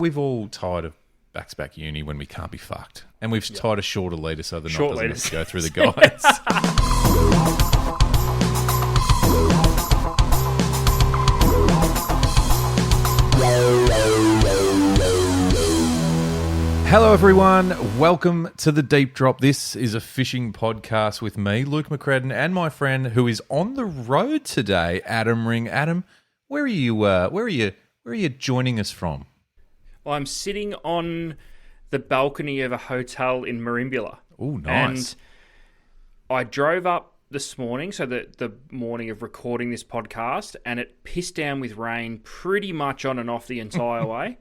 we've all tied a back-to-back uni when we can't be fucked. And we've tied a shorter leader so the knot doesn't have to go through the guides. Hello everyone, welcome to the Deep Drop. This is a fishing podcast with me, Luke McCredden, and my friend who is on the road today, Adam Ring. Adam, where are you joining us from? Well, I'm sitting on the balcony of a hotel in Merimbula. Oh, nice. And I drove up this morning, so the morning of recording this podcast, and it pissed down with rain pretty much on and off the entire way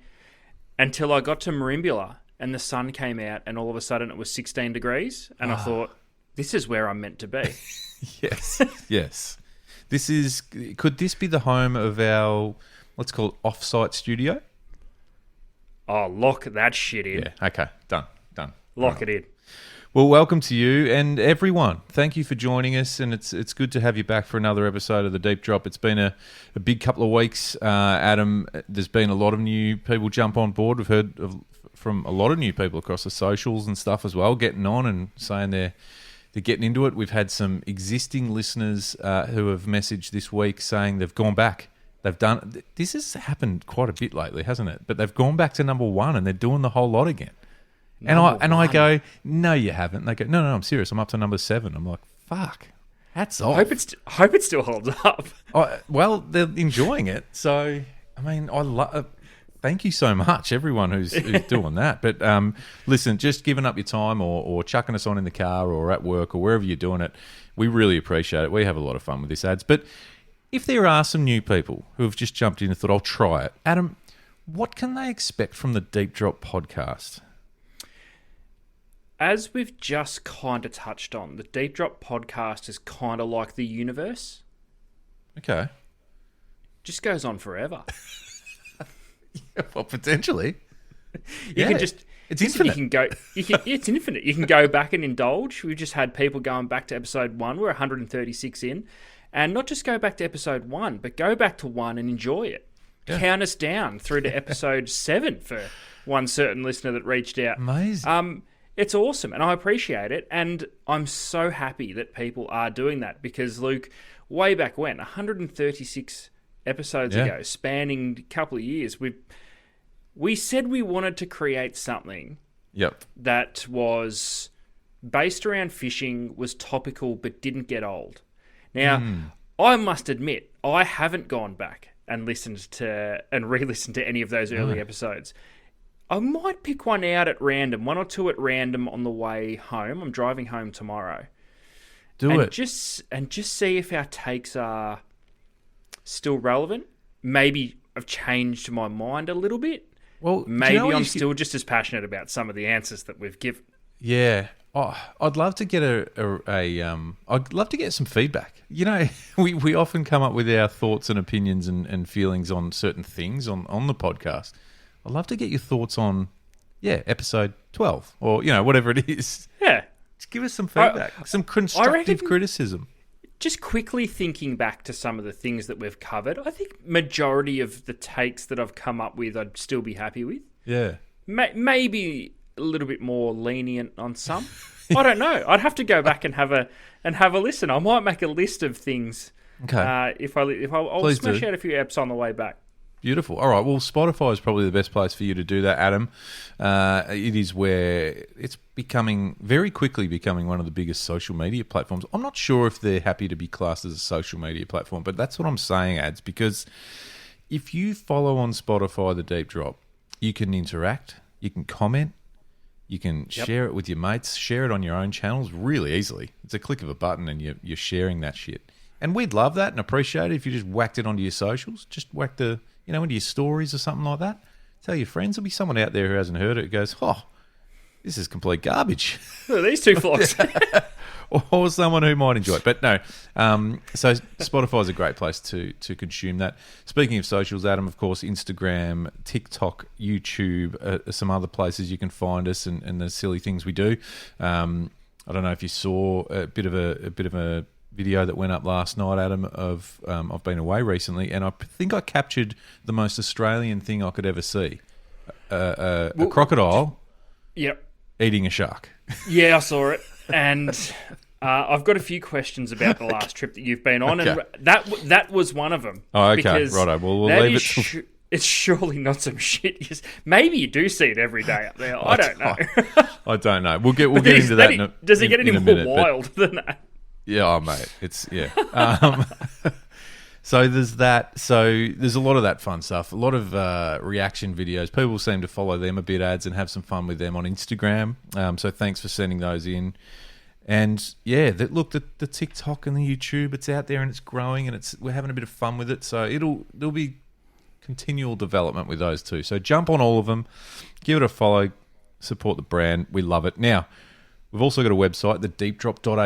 until I got to Merimbula. And the sun came out, and all of a sudden it was 16 degrees. And I thought, this is where I'm meant to be. Yes. Could this be the home of our, let's call it, off-site studio? Oh, lock that shit in. Yeah, okay, done. Lock it in. Well, welcome to you and everyone. Thank you for joining us, and it's good to have you back for another episode of the Deep Drop. It's been a big couple of weeks, Adam. There's been a lot of new people jump on board. We've heard from a lot of new people across the socials and stuff as well, getting on and saying they're getting into it. We've had some existing listeners who have messaged this week saying they've gone back. They've done. This has happened quite a bit lately, hasn't it? But they've gone back to number one and they're doing the whole lot again. And I go, no, you haven't. They go, no, I'm serious. I'm up to number 7. I'm like, fuck, hats off. Hope it still holds up. Well, they're enjoying it. So, I mean, thank you so much, everyone who's doing that. But listen, just giving up your time or chucking us on in the car or at work or wherever you're doing it, we really appreciate it. We have a lot of fun with this ads. But if there are some new people who have just jumped in and thought, I'll try it, Adam, what can they expect from the Deep Drop podcast? As we've just kind of touched on, the Deep Drop podcast is kind of like the universe. Okay. Just goes on forever. Well, potentially. You can just... It's infinite. It's infinite. You can go back and indulge. We've just had people going back to episode 1. We're 136 in. And not just go back to episode 1, but go back to 1 and enjoy it. Yeah. Count us down through to episode 7 for one certain listener that reached out. Amazing. It's awesome, and I appreciate it. And I'm so happy that people are doing that because, Luke, way back when, 136 episodes ago, spanning a couple of years, we said we wanted to create something that was based around fishing, was topical, but didn't get old. Now, I must admit, I haven't gone back and re-listened to any of those early episodes. I might pick one out at random, one or two at random on the way home. I'm driving home tomorrow. Do it. Just see if our takes are still relevant. Maybe I've changed my mind a little bit. Well, maybe I'm still just as passionate about some of the answers that we've given. Yeah. Oh, I'd love to get I'd love to get some feedback. You know, we often come up with our thoughts and opinions and feelings on certain things on the podcast. I'd love to get your thoughts on, episode 12 or, whatever it is. Yeah. Just give us some feedback, some constructive criticism. Just quickly thinking back to some of the things that we've covered, I think majority of the takes that I've come up with I'd still be happy with. Yeah. Maybe a little bit more lenient on some. I don't know. I'd have to go back and have a listen. I might make a list of things. Okay. I'll smash out a few apps on the way back. Beautiful. All right. Well, Spotify is probably the best place for you to do that, Adam. It is where it's very quickly becoming one of the biggest social media platforms. I'm not sure if they're happy to be classed as a social media platform, but that's what I'm saying, Ads, because if you follow on Spotify the Deep Drop, you can interact, you can comment, you can share it with your mates, share it on your own channels really easily. It's a click of a button and you're sharing that shit. And we'd love that and appreciate it if you just whacked it onto your socials. Just whack into your stories or something like that. Tell your friends. There'll be someone out there who hasn't heard it who goes, this is complete garbage. Who are these two flocks? Or someone who might enjoy it. But no, so Spotify is a great place to consume that. Speaking of socials, Adam, of course, Instagram, TikTok, YouTube, some other places you can find us and the silly things we do. I don't know if you saw a bit of a video that went up last night, Adam, of I've been away recently, and I think I captured the most Australian thing I could ever see. a crocodile Yep. eating a shark. Yeah, I saw it, and I've got a few questions about the last trip that you've been on, and that was one of them. Oh, okay, because righto. Well, we'll leave it. It's surely not some shit. Maybe you do see it every day up there. I don't know. I don't know. We'll get into that. Does it get any more wild than that? Yeah, oh, mate. It's So there's that. So there's a lot of that fun stuff. A lot of reaction videos. People seem to follow them a bit, ads, and have some fun with them on Instagram. So thanks for sending those in. And yeah, look, the TikTok and the YouTube, it's out there and it's growing, and we're having a bit of fun with it. So there'll be continual development with those too. So jump on all of them, give it a follow, support the brand. We love it. Now, we've also got a website, thedeepdrop.au.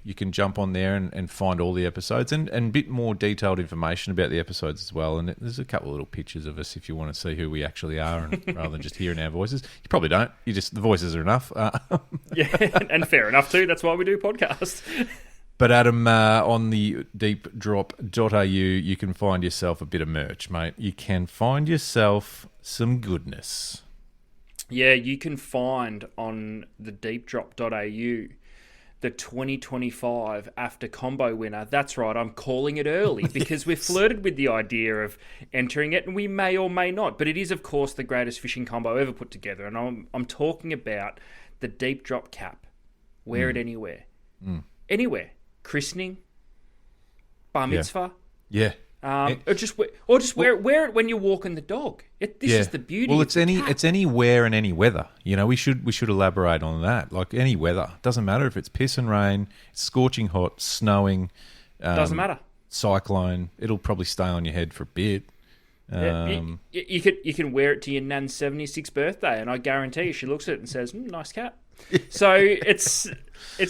You can jump on there and find all the episodes and a bit more detailed information about the episodes as well. And there's a couple of little pictures of us if you want to see who we actually are, and rather than just hearing our voices. You probably don't. The voices are enough. Yeah, and fair enough too. That's why we do podcasts. But Adam, on the deepdrop.au, you can find yourself a bit of merch, mate. You can find yourself some goodness. Yeah, you can find on the deepdrop.au the 2025 after combo winner. That's right, I'm calling it early because we've flirted with the idea of entering it, and we may or may not. But it is, of course, the greatest fishing combo ever put together, and I'm talking about the Deep Drop cap. Wear it anywhere. Anywhere. Christening, bar mitzvah. Yeah. Or just wear it when you're walking the dog. This is the beauty. Well, it's anywhere and any weather. You know, we should elaborate on that. Like any weather, doesn't matter if it's piss and rain, it's scorching hot, snowing. Doesn't matter. Cyclone. It'll probably stay on your head for a bit. You can wear it to your nan's 76th birthday, and I guarantee you, she looks at it and says, "Nice cap." So it's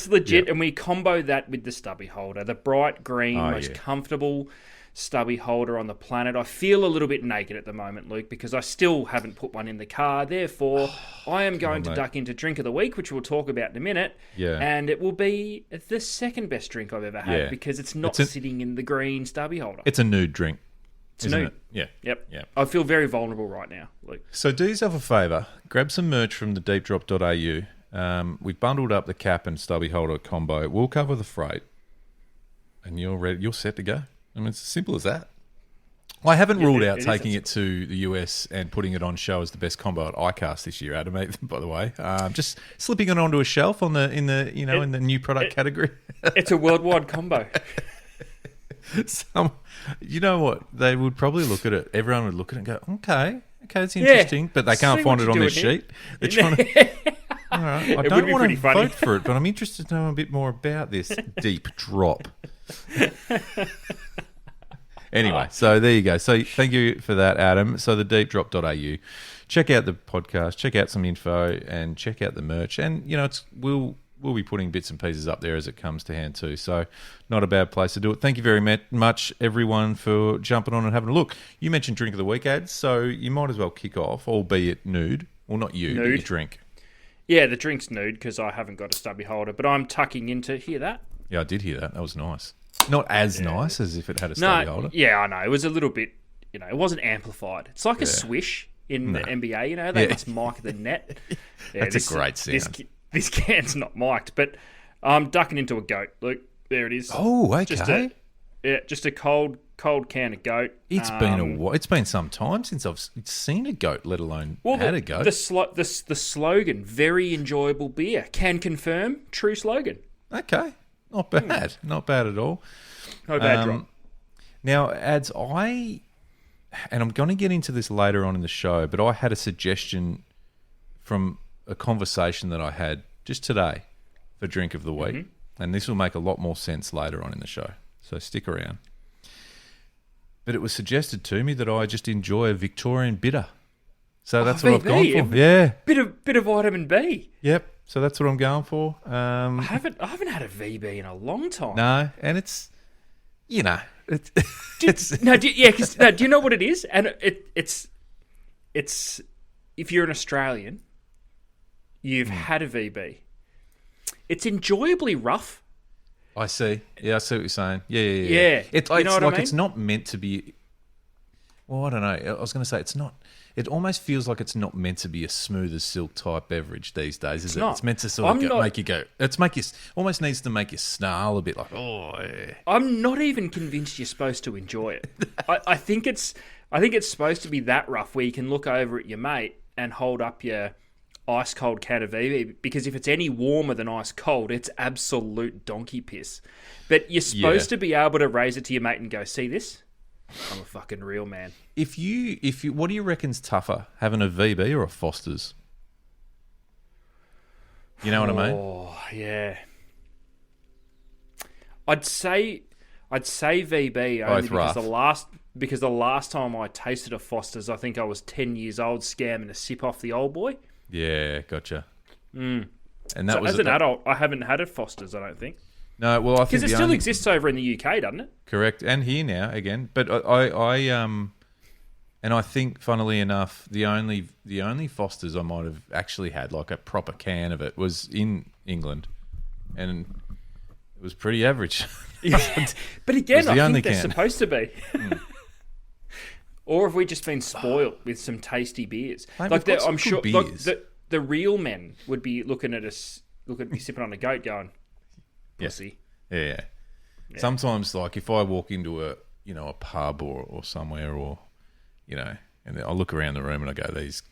legit, and we combo that with the stubby holder, the bright green, most comfortable stubby holder on the planet. I feel a little bit naked at the moment, Luke, because I still haven't put one in the car. Therefore, I am going to duck into Drink of the Week, which we'll talk about in a minute. Yeah. And it will be the second best drink I've ever had because it's not sitting in the green stubby holder. It's a nude drink. Isn't it? Yeah. Yep. Yeah. I feel very vulnerable right now, Luke. So do yourself a favour. Grab some merch from the deepdrop.au. We've bundled up the cap and stubby holder combo. We'll cover the freight, and you're ready. You're set to go. I mean, it's as simple as that. I haven't ruled out taking it to the US and putting it on show as the best combo at iCast this year, Adam. By the way, just slipping it onto a shelf in the new product category. It's a worldwide combo. You know what? They would probably look at it. Everyone would look at it and go, "Okay, it's interesting," but they can't find it on their sheet. They're trying to. All right, I don't want to vote for it, but I'm interested to know a bit more about this deep drop. Anyway, so there you go. So thank you for that, Adam. So the deepdrop.au. Check out the podcast, check out some info, and check out the merch. And, we'll be putting bits and pieces up there as it comes to hand too. So not a bad place to do it. Thank you very much, everyone, for jumping on and having a look. You mentioned Drink of the Week ads, so you might as well kick off, albeit nude. Well, not you, but your drink. Yeah, the drink's nude because I haven't got a stubby holder, but I'm tucking into... Hear that? Yeah, I did hear that. That was nice. Not as nice as if it had a stubby holder. Yeah, I know. It was a little bit... it wasn't amplified. It's like a swish in the NBA, They must mic the net. Yeah, That's a great sound. This can's not mic'd, but I'm ducking into a goat. Look, there it is. Oh, okay. Just a cold can of goat. It's been a while. It's been some time since I've seen a goat, let alone had a goat. The slogan, very enjoyable beer. Can confirm, true slogan. Okay. Not bad. Not bad at all. No bad drop. Now, and I'm going to get into this later on in the show, but I had a suggestion from a conversation that I had just today for Drink of the Week, and this will make a lot more sense later on in the show, so stick around. But it was suggested to me that I just enjoy a Victorian bitter. So that's what I've gone for. Yeah. Bit of vitamin B. Yep. So that's what I'm going for. I haven't had a VB in a long time. No, and it's do you know what it is? And it's if you're an Australian, you've had a VB. It's enjoyably rough. I see. Yeah, I see what you're saying. Yeah. It's you know what I mean? It's not meant to be. Well, I don't know. I was going to say it's not. It almost feels like it's not meant to be a smooth as silk type beverage these days, is it? not. It's meant to sort of make you go. Almost needs to make you snarl a bit, like oh. Yeah. I'm not even convinced you're supposed to enjoy it. I think it's supposed to be that rough where you can look over at your mate and hold up your ice cold can of VB, because if it's any warmer than ice cold, it's absolute donkey piss. But you're supposed to be able to raise it to your mate and go, see this? I'm a fucking real man. If you, what do you reckon's tougher, having a VB or a Foster's? You know what I mean? Oh yeah. I'd say VB only because the last time I tasted a Foster's, I think I was 10 years old, scamming a sip off the old boy. Yeah, gotcha. And that was as an adult, I haven't had a Foster's, I don't think. No, well, I think because it still exists over in the UK, doesn't it? Correct, and here now again. But I think, funnily enough, the only Foster's I might have actually had, like a proper can of it, was in England, and it was pretty average. But again, I think they're supposed to be. Or have we just been spoiled with some tasty beers? Mate, like I'm sure beers. the real men would be looking at us, me sipping on a goat, going, pussy. Yeah. Sometimes, like, if I walk into a pub or somewhere, or and I look around the room and I go, these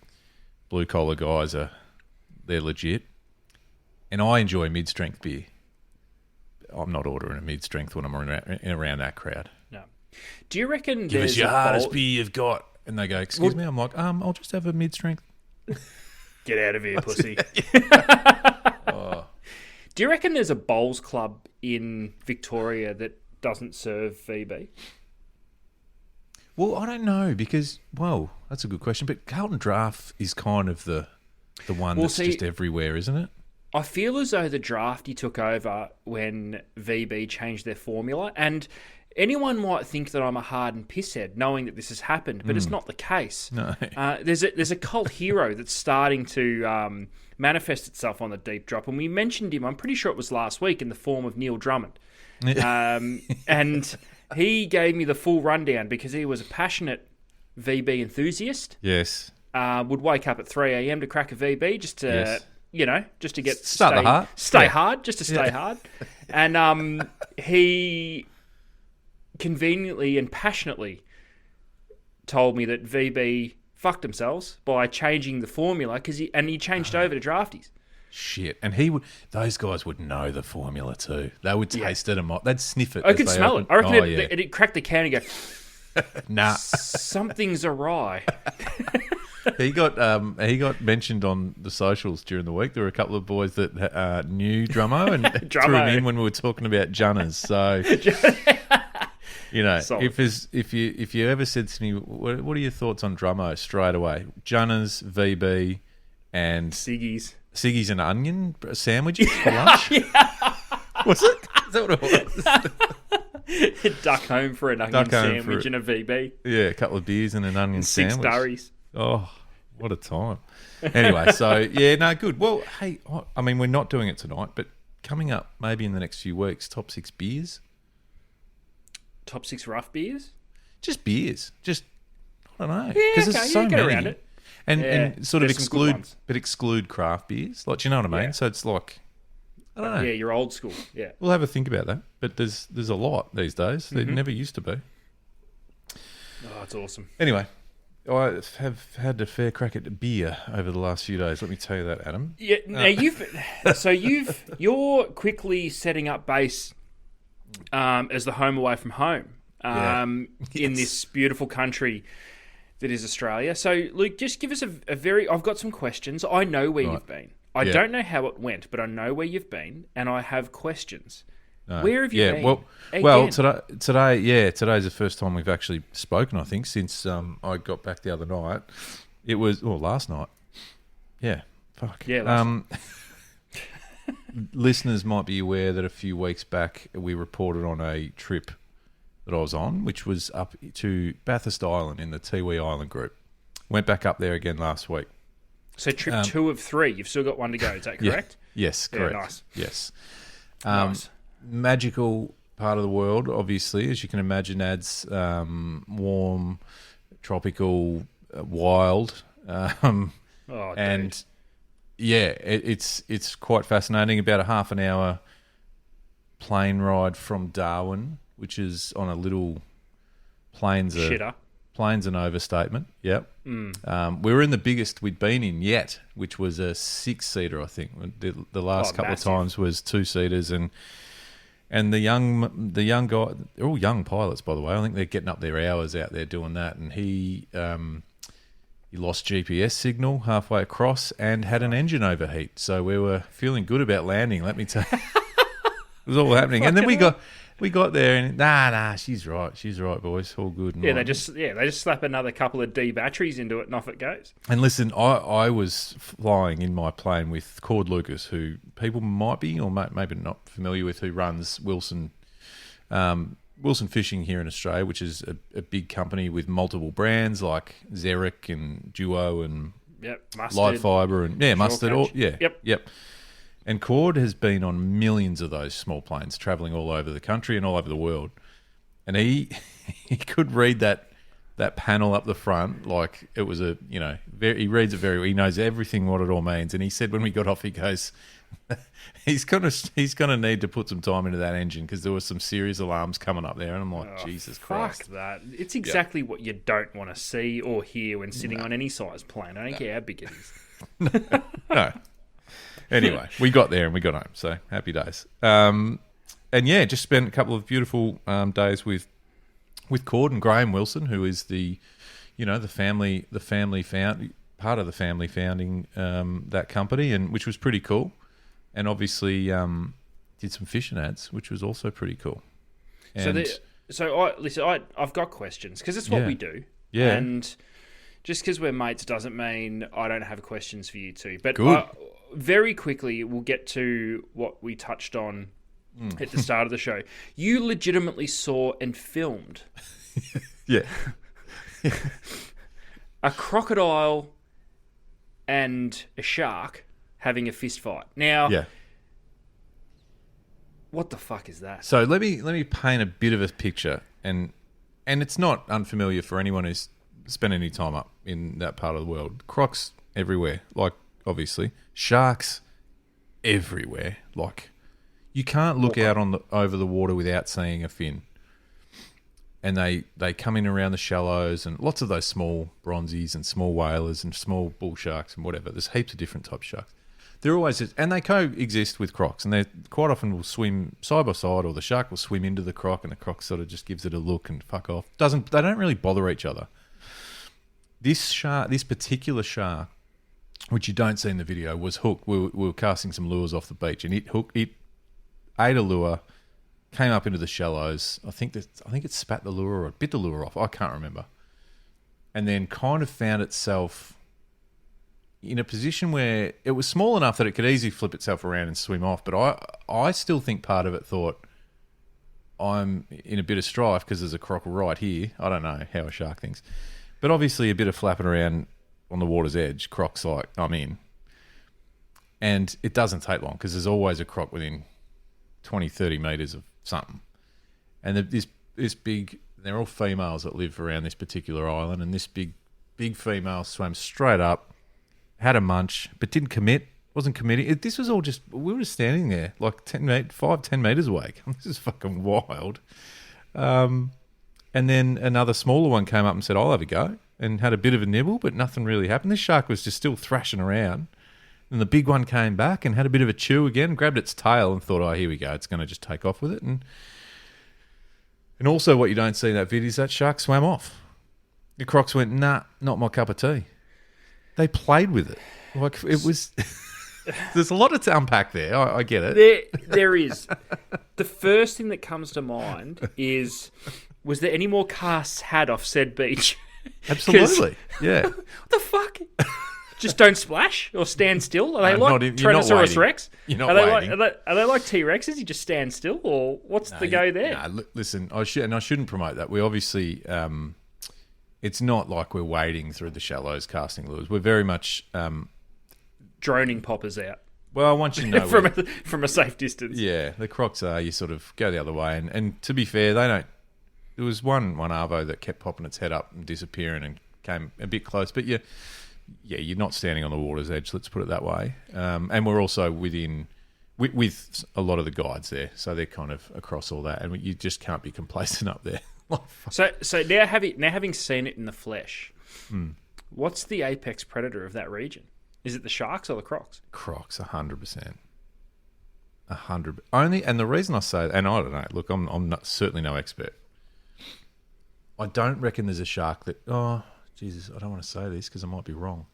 blue collar guys they're legit, and I enjoy mid strength beer. I'm not ordering a mid strength when I'm around that crowd. No. Do you reckon give us your hardest beer you've got? And they go, excuse me. I'm like, I'll just have a mid strength. Get out of here, pussy. Do you reckon there's a bowls club in Victoria that doesn't serve VB? Well, I don't know, because, that's a good question. But Carlton Draft is kind of the one that's just everywhere, isn't it? I feel as though the drafty took over when VB changed their formula, and anyone might think that I'm a hardened pisshead knowing that this has happened, but it's not the case. No. There's a cult hero that's starting to manifest itself on the deep drop, and we mentioned him, I'm pretty sure it was last week, in the form of Neil Drummond. And he gave me the full rundown because he was a passionate VB enthusiast. Yes. Would wake up at 3 a.m. to crack a VB just to... just to get stay hard, just to stay hard. And he conveniently and passionately told me that VB fucked themselves by changing the formula because he changed over to drafties. Shit, and those guys would know the formula too. They would taste it and they'd sniff it. I could smell it. I reckon it'd crack the can and go, nah, something's awry. He got mentioned on the socials during the week. There were a couple of boys that knew Drummo and threw him in when we were talking about Junners. So, if you ever said to me, what are your thoughts on Drummo straight away? Junners, VB, and Siggy's and onion sandwiches for lunch. Was it? Is that what it was? Duck home for an onion sandwich and a VB. Yeah, a couple of beers and an onion sandwich. 6 durries. Oh, what a time. Anyway, so, good. Well, hey, I mean, we're not doing it tonight, but coming up maybe in the next few weeks, top 6 beers. Top 6 rough beers? Just beers. Just, I don't know. Yeah, because there's so many. Around it. And sort of exclude craft beers. Like, do you know what I mean? Yeah. So it's like, I don't know. Yeah, you're old school. Yeah. We'll have a think about that. But there's a lot these days. There never used to be. Oh, it's awesome. Anyway. I have had a fair crack at beer over the last few days. Let me tell you that, Adam. Yeah. Now you're quickly setting up base as the home away from home in this beautiful country that is Australia. So, Luke, just give us a very. I've got some questions. I know where you've been. I don't know how it went, but I know where you've been, and I have questions. No. Where have you been? Well, today's the first time we've actually spoken, I think, since I got back the other night. It was last night. Yeah, fuck. Yeah. Last night. Listeners might be aware that a few weeks back we reported on a trip that I was on, which was up to Bathurst Island in the Tiwi Island group. Went back up there again last week. So trip 2 of 3. You've still got one to go. Is that correct? Yes, correct. Yeah, nice. Yes. Nice. Magical part of the world, obviously, as you can imagine, adds warm tropical, wild, and dude. yeah, it's quite fascinating. About a half an hour plane ride from Darwin, which is on a little plains. Shitter. Plane's an overstatement. Yep. We were in the biggest we'd been in yet, which was a 6-seater, I think. The last couple massive. of times was 2-seaters, and the young guy, they're all young pilots, by the way. I think they're getting up their hours out there doing that. And he lost GPS signal halfway across and had an engine overheat. So we were feeling good about landing. Let me tell you, it was all happening. And then we got there and she's right, boys, all good. Yeah, they just slap another couple of D batteries into it and off it goes. And listen, I was flying in my plane with Cord Lucas, who people might be or maybe not familiar with, who runs Wilson Fishing here in Australia, which is a big company with multiple brands like Xeric and Duo and Mustard, Light Fibre and Mustard. Yep. And Cord has been on millions of those small planes, travelling all over the country and all over the world. And he could read that panel up the front like it was he reads it very well. He knows everything, what it all means. And he said when we got off, he goes, he's gonna need to put some time into that engine because there were some serious alarms coming up there. And I'm like, Jesus Christ. Fuck that. It's exactly what you don't want to see or hear when sitting on any size plane. I don't care how big it is. No. Anyway, we got there and we got home, so happy days. And yeah, just spent a couple of beautiful days with Cord and Graham Wilson, who is the family part of the family founding that company, and which was pretty cool. And obviously did some fishing ads, which was also pretty cool. And I've got questions because it's what we do. Yeah. And just because we're mates doesn't mean I don't have questions for you too. But good. Very quickly, we'll get to what we touched on at the start of the show. You legitimately saw and filmed yeah. a crocodile and a shark having a fist fight. Now, what the fuck is that? So let me paint a bit of a picture, and it's not unfamiliar for anyone who's spent any time up in that part of the world. Crocs everywhere, like obviously. Sharks everywhere. Like you can't look out over the water without seeing a fin. And they come in around the shallows, and lots of those small bronzies and small whalers and small bull sharks and whatever. There's heaps of different types of sharks. They're always, and they coexist with crocs, and they quite often will swim side by side, or the shark will swim into the croc, and the croc sort of just gives it a look and fuck off. They don't really bother each other. This particular shark, which you don't see in the video, was hooked. We were casting some lures off the beach, and it ate a lure, came up into the shallows. I think it spat the lure or it bit the lure off. I can't remember. And then kind of found itself in a position where it was small enough that it could easily flip itself around and swim off. But I still think part of it thought, I'm in a bit of strife because there's a croc right here. I don't know how a shark thinks. But obviously a bit of flapping around on the water's edge, croc's like, I'm in. And it doesn't take long because there's always a croc within 20, 30 metres of something. And this big, they're all females that live around this particular island, and this big female swam straight up, had a munch, but didn't commit, wasn't committing. This was all just, we were just standing there like 10 metres away. This is fucking wild. And then another smaller one came up and said, I'll have a go, and had a bit of a nibble, but nothing really happened. This shark was just still thrashing around. And the big one came back and had a bit of a chew again, grabbed its tail and thought, oh, here we go, it's going to just take off with it. And also what you don't see in that video is that shark swam off. The crocs went, nah, not my cup of tea. They played with it. Like, it was... There's a lot to unpack there. I get it. There is. The first thing that comes to mind is, was there any more casts had off said beach? Absolutely. Yeah. What the fuck? Just don't splash or stand still? Are they like Tyrannosaurus Rex? You're not waiting. Are they like T-Rexes? You just stand still, or what's the go there? No, listen, I shouldn't promote that. We obviously, it's not like we're wading through the shallows casting lures. We're very much droning poppers out. Well, I want you to know from a safe distance. Yeah, the crocs are, you sort of go the other way, and to be fair, they don't there was one arvo that kept popping its head up and disappearing and came a bit close. But you're not standing on the water's edge. Let's put it that way. And we're also within with a lot of the guides there, so they're kind of across all that, and you just can't be complacent up there. So now having seen it in the flesh, what's the apex predator of that region? Is it the sharks or the crocs? Crocs, 100%. 100. Only, and the reason I say, and I don't know. Look, I'm not, certainly no expert. I don't reckon there's a shark that. Oh, Jesus, I don't want to say this because I might be wrong.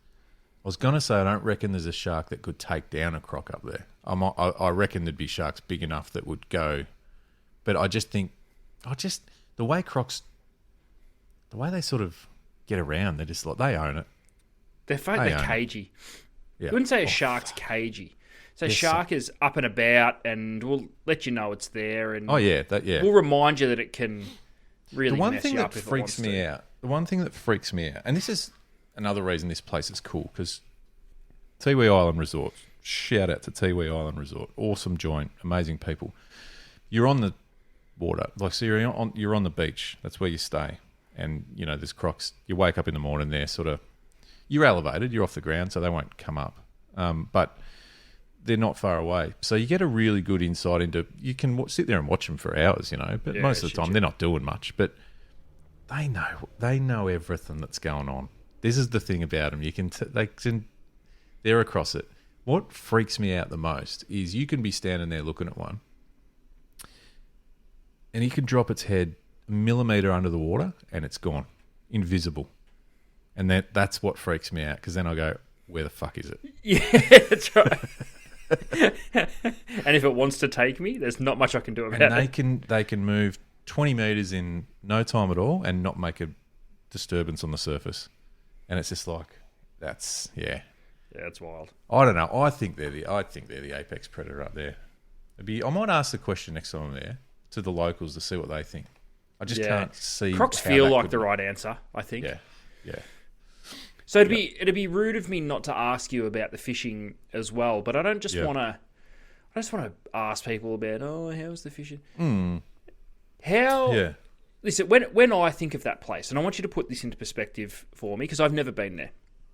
I was going to say I don't reckon there's a shark that could take down a croc up there. I reckon there'd be sharks big enough that would go, but I just think, the way crocs, the way they sort of get around, they're just like they own it. They're cagey. Yeah. You wouldn't say a shark's cagey. So shark is up and about, and we'll let you know it's there, and we'll remind you that it can really mess you up if it wants to. The one thing that freaks me out, and this is another reason this place is cool, because Tiwi Island Resort, shout out to Tiwi Island Resort, awesome joint, amazing people. You're on the water, like so you're on the beach. That's where you stay, and there's crocs. You wake up in the morning, they're sort of you're elevated, you're off the ground, so they won't come up, but they're not far away. So you get a really good insight into. You can sit there and watch them for hours, but most of the time they're not doing much, but they know everything that's going on. This is the thing about them. They're across it. What freaks me out the most is you can be standing there looking at one, and you can drop its head a millimetre under the water, and it's gone, invisible. And that's what freaks me out, because then I go, where the fuck is it? Yeah, that's right. And if it wants to take me, there's not much I can do about it. They can move 20 metres in no time at all and not make a disturbance on the surface. And it's just like, that's. Yeah, it's wild. I don't know. I think they're the apex predator up there. I might ask the question next time I'm there to the locals to see what they think. I just can't see. Crocs feel like the right answer, I think. Yeah. So it'd be rude of me not to ask you about the fishing as well, but I don't just want to. I just want to ask people about how's the fishing? How? Yeah. Listen, when I think of that place, and I want you to put this into perspective for me because I've never been there.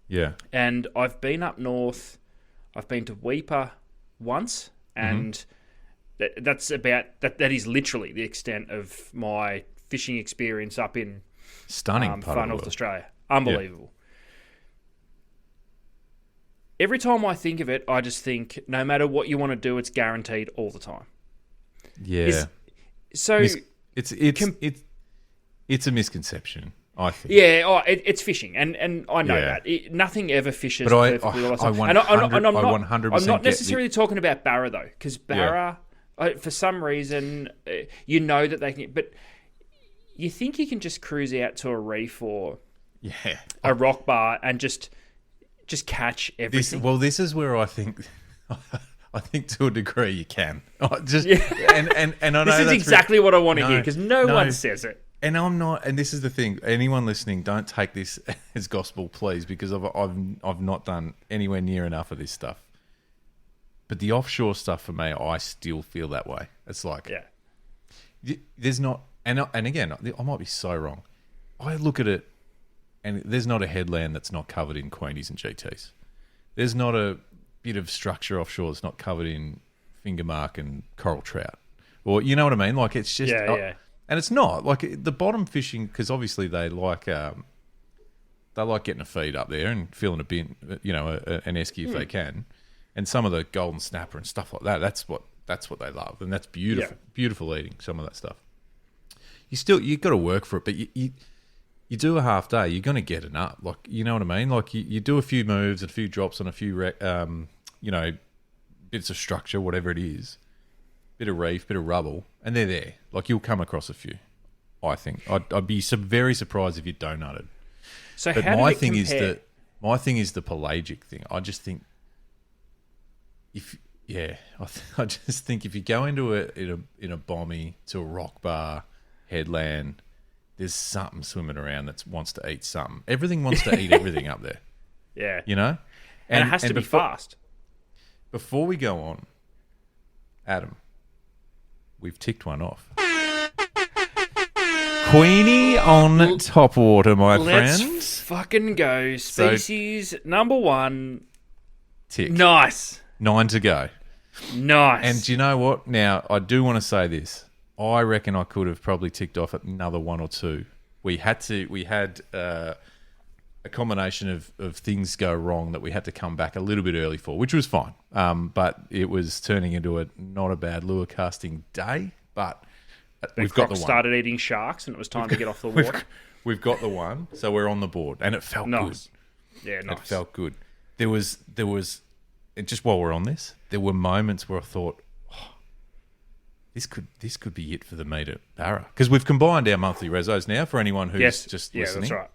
Yeah. And I've been up north. I've been to Weipa once, and that's about that. That is literally the extent of my fishing experience up in stunning far North Australia. Unbelievable. Yeah. Every time I think of it, I just think no matter what you want to do, it's guaranteed all the time. Yeah. It's a misconception, I think. Yeah, it's fishing, and I know that. Nothing ever fishes perfectly all the time. I'm not necessarily talking about Barra, though, because Barra, for some reason, that they can... But you think you can just cruise out to a reef or a rock bar and just catch everything? This is where I think... I think to a degree you can. And I know this is exactly what I want to hear, because no one says it. And I'm not. And this is the thing. Anyone listening, don't take this as gospel, please, because I've not done anywhere near enough of this stuff. But the offshore stuff for me, I still feel that way. It's like there's not. And again, I might be so wrong. I look at it, and there's not a headland that's not covered in Queenies and GTs. There's not a bit of structure offshore that's not covered in finger mark and coral trout, or you know what I mean. Like it's just and it's not like the bottom fishing, because obviously they like getting a feed up there and filling a bin, an esky if they can, and some of the golden snapper and stuff like that. That's what they love, and that's beautiful eating. Some of that stuff. You've got to work for it, but you do a half day, you're going to get it up. Like, you know what I mean? Like you do a few moves and a few drops on a few, bits of structure, whatever it is, bit of reef, bit of rubble, and they're there. Like you'll come across a few. I think I'd be very surprised if you donuted. So, but how my did it thing compare? My thing is the pelagic thing. I just think I just think if you go into in a bommy to a rock bar headland, there's something swimming around that wants to eat something. Everything wants to eat everything up there. Yeah. And it has to be fast. Before we go on, Adam, we've ticked one off. Queenie on top water, my Let's friends. fucking go. Species number 1. Tick. Nice. 9 to go. Nice. And do you know what? Now, I do want to say this. I reckon I could have probably ticked off another 1 or 2. We had a combination of things go wrong that we had to come back a little bit early for, which was fine. But it was turning into not a bad lure casting day. But we've got the one. Started eating sharks, and it was time to get off the water. We've got the one, so we're on the board, and it felt nice. Good. Yeah, nice. It felt good. There was just while we're on this, there were moments where I thought, oh, this could be it for the meter barra, because we've combined our monthly resos now for anyone who's just listening. Yeah, that's right.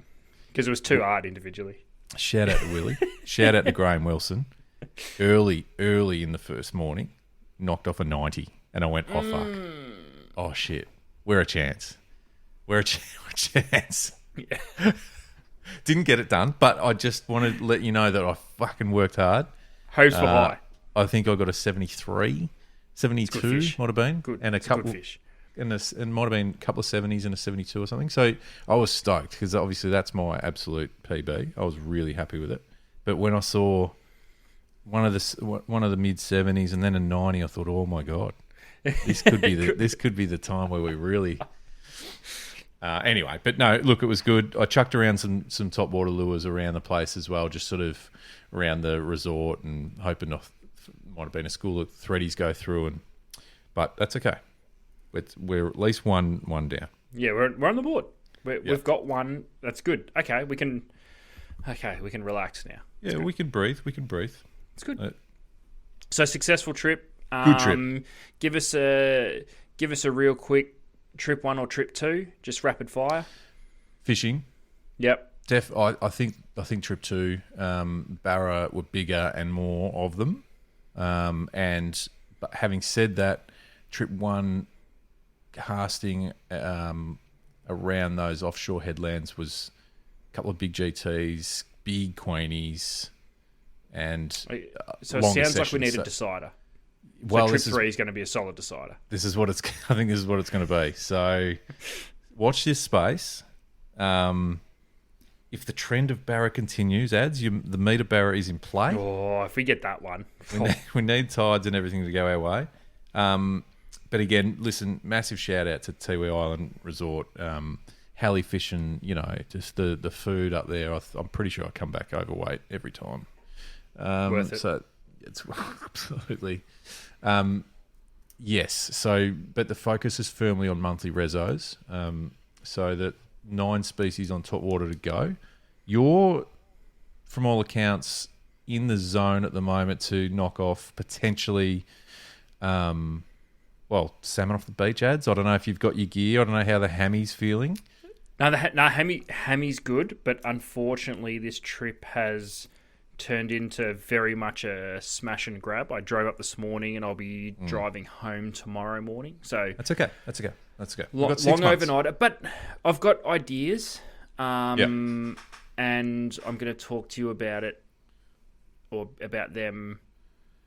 Because it was too hard individually. Shout out to Willie. Shout out to Graham Wilson. Early in the first morning, knocked off a 90, and I went, oh fuck. Oh shit, we're a chance. We're a chance. Yeah. Didn't get it done, but I just wanted to let you know that I fucking worked hard. Hopes were high. I think I got a 73, 72 might have been, Good. and a couple good fish. and might have been a couple of 70s and a 72 or something. So I was stoked because obviously that's my absolute PB. I was really happy with it. But when I saw one of the mid 70s and then a 90, I thought, oh my god. This could be the time where we really. Anyway, but no, look, it was good. I chucked around some top water lures around the place as well, just sort of around the resort, and hoping might have been a school of threadies go through, but that's okay. We're at least one down. Yeah, we're on the board. We've got one. That's good. Okay, we can relax now. Yeah, we can breathe. It's good. So successful trip. Good trip. Give us a real quick trip 1 or trip 2, just rapid fire. Fishing. Yep. I think trip 2, barra were bigger and more of them. But having said that, trip 1 casting around those offshore headlands was a couple of big GTs, big Queenies, and so it sounds like we need a decider. Well, trip 3 is going to be a solid decider. I think this is what it's going to be. So watch this space. If the trend of barra continues, the meter barra is in play. Oh, if we get that one. We need tides and everything to go our way. But again, listen, massive shout out to Tiwi Island Resort. Halley fishing, just the food up there. I'm pretty sure I come back overweight every time. Worth it. So it's absolutely... yes. So, but the focus is firmly on monthly resos. So that 9 species on top water to go. You're, from all accounts, in the zone at the moment to knock off potentially, salmon off the beach ads. I don't know if you've got your gear. I don't know how the hammy's feeling. No, hammy's good, but unfortunately, this trip has turned into very much a smash and grab. I drove up this morning, and I'll be driving home tomorrow morning. So that's okay. Long overnight, but I've got ideas, and I'm going to talk to you about it or about them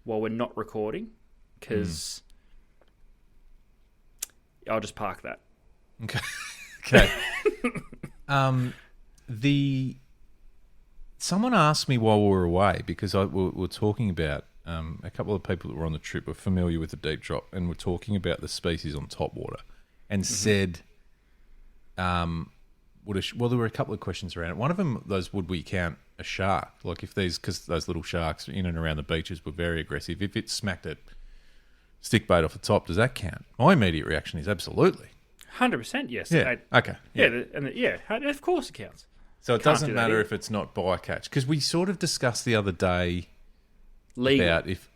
while we're not recording, because I'll just park that. Okay. Someone asked me while we were away, because we were talking about a couple of people that were on the trip were familiar with the deep drop, and were talking about the species on top water, and said, there were a couple of questions around it. One of them, would we count a shark? Like because those little sharks in and around the beaches were very aggressive. If it smacked a stick bait off the top, does that count? My immediate reaction is absolutely. 100% yes. Yeah. Okay. Yeah. Of course it counts. So it doesn't matter if it's not bycatch, because we sort of discussed the other day about if,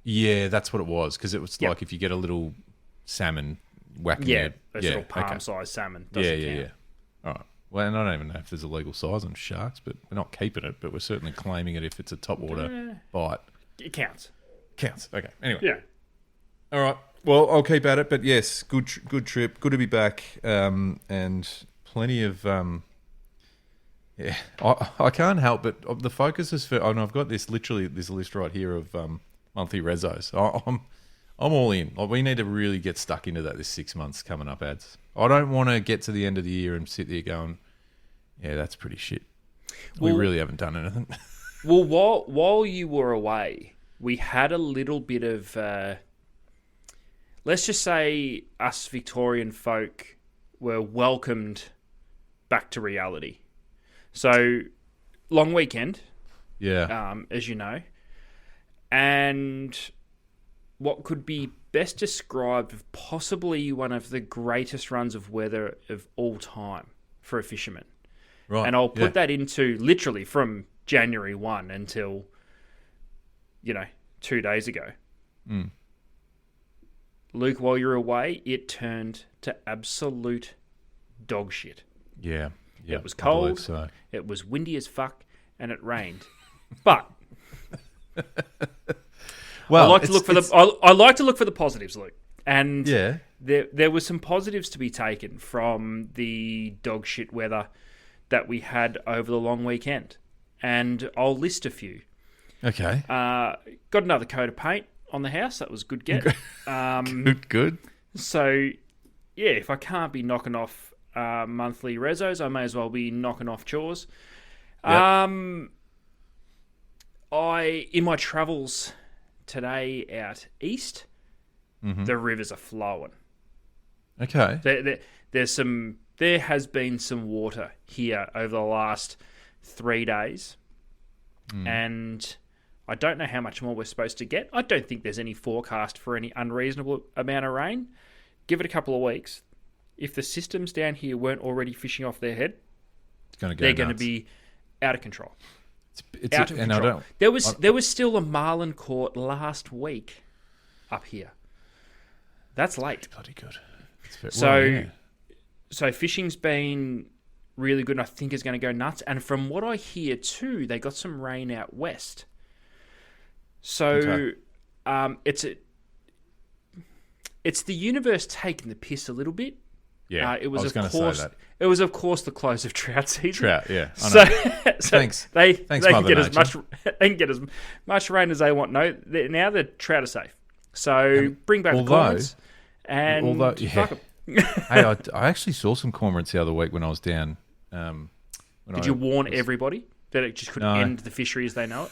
that's what it was, because it was like if you get a little salmon whacking little palm-sized salmon doesn't count. All right. Well, and I don't even know if there's a legal size on sharks, but we're not keeping it, but we're certainly claiming it if it's a top water bite. It counts. Okay. Anyway. Yeah. All right. Well, I'll keep at it, but yes, good trip, good to be back, and plenty of. I can't help but the focus is for. I've got this list right here of monthly resos. I'm all in. Like, we need to really get stuck into that this 6 months coming up, ads. I don't want to get to the end of the year and sit there going, yeah, that's pretty shit. We really haven't done anything. Well, while you were away, we had a little bit of, let's just say us Victorian folk were welcomed back to reality. So, long weekend, as you know, and what could be best described as possibly one of the greatest runs of weather of all time for a fisherman. Right. And I'll put that into literally from January 1 until, 2 days ago. Mm. Luke, while you're away, it turned to absolute dog shit. Yeah. It was cold, so. It was windy as fuck, and it rained. But well, I like to look for the positives, Luke. And there were some positives to be taken from the dog shit weather that we had over the long weekend. And I'll list a few. Okay. Got another coat of paint on the house. That was a good get. Good. So, yeah, if I can't be knocking off monthly resos, I may as well be knocking off chores. Yep. In my travels today out east, the rivers are flowing. Okay. There has been some water here over the last 3 days, and I don't know how much more we're supposed to get. I don't think there's any forecast for any unreasonable amount of rain. Give it a couple of weeks. If the systems down here weren't already fishing off their head, they're going to be out of control. It's out of control. There was still a marlin caught last week up here. That's late. Bloody good. So fishing's been really good, and I think is going to go nuts. And from what I hear too, they got some rain out west. So it's the universe taking the piss a little bit. Yeah, it was I was going to say that. It was, of course, the close of trout season. Trout, yeah. I know. Thanks. They can get as much rain as they want. No, now the trout are safe. So bring back the cormorants. Fuck them. Hey, I actually saw some cormorants the other week when I was down. Did you warn everybody that it just could end the fishery as they know it?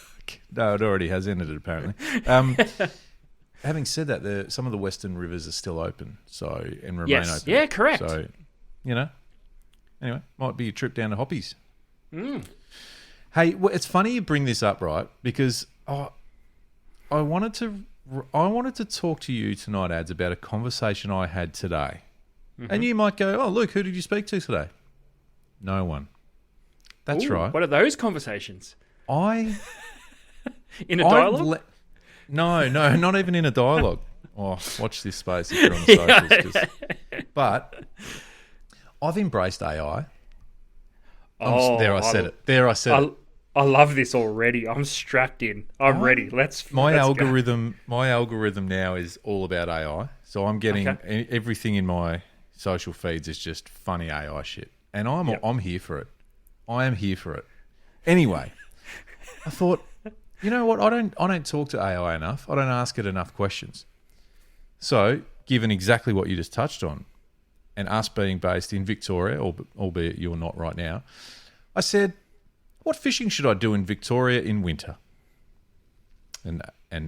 No, it already has ended it, apparently. Having said that, some of the western rivers are still open, and remain open. Yeah, correct. So, anyway, might be a trip down to Hoppies. Hey, it's funny you bring this up, right? Because I wanted to talk to you tonight, Ads, about a conversation I had today. And you might go, "Oh, Luke, who did you speak to today?" No one. That's right. What are those conversations? In a dialogue? No, not even in a dialogue. Oh, watch this space if you're on the socials. But I've embraced AI. I said it. I love this already. I'm strapped in. I'm ready. My algorithm now is all about AI. So I'm getting everything in my social feeds is just funny AI shit, and I'm here for it. I am here for it. Anyway, I thought, you know what? I don't talk to AI enough. I don't ask it enough questions. So, given exactly what you just touched on, and us being based in Victoria, albeit you're not right now, I said, what fishing should I do in Victoria in winter? And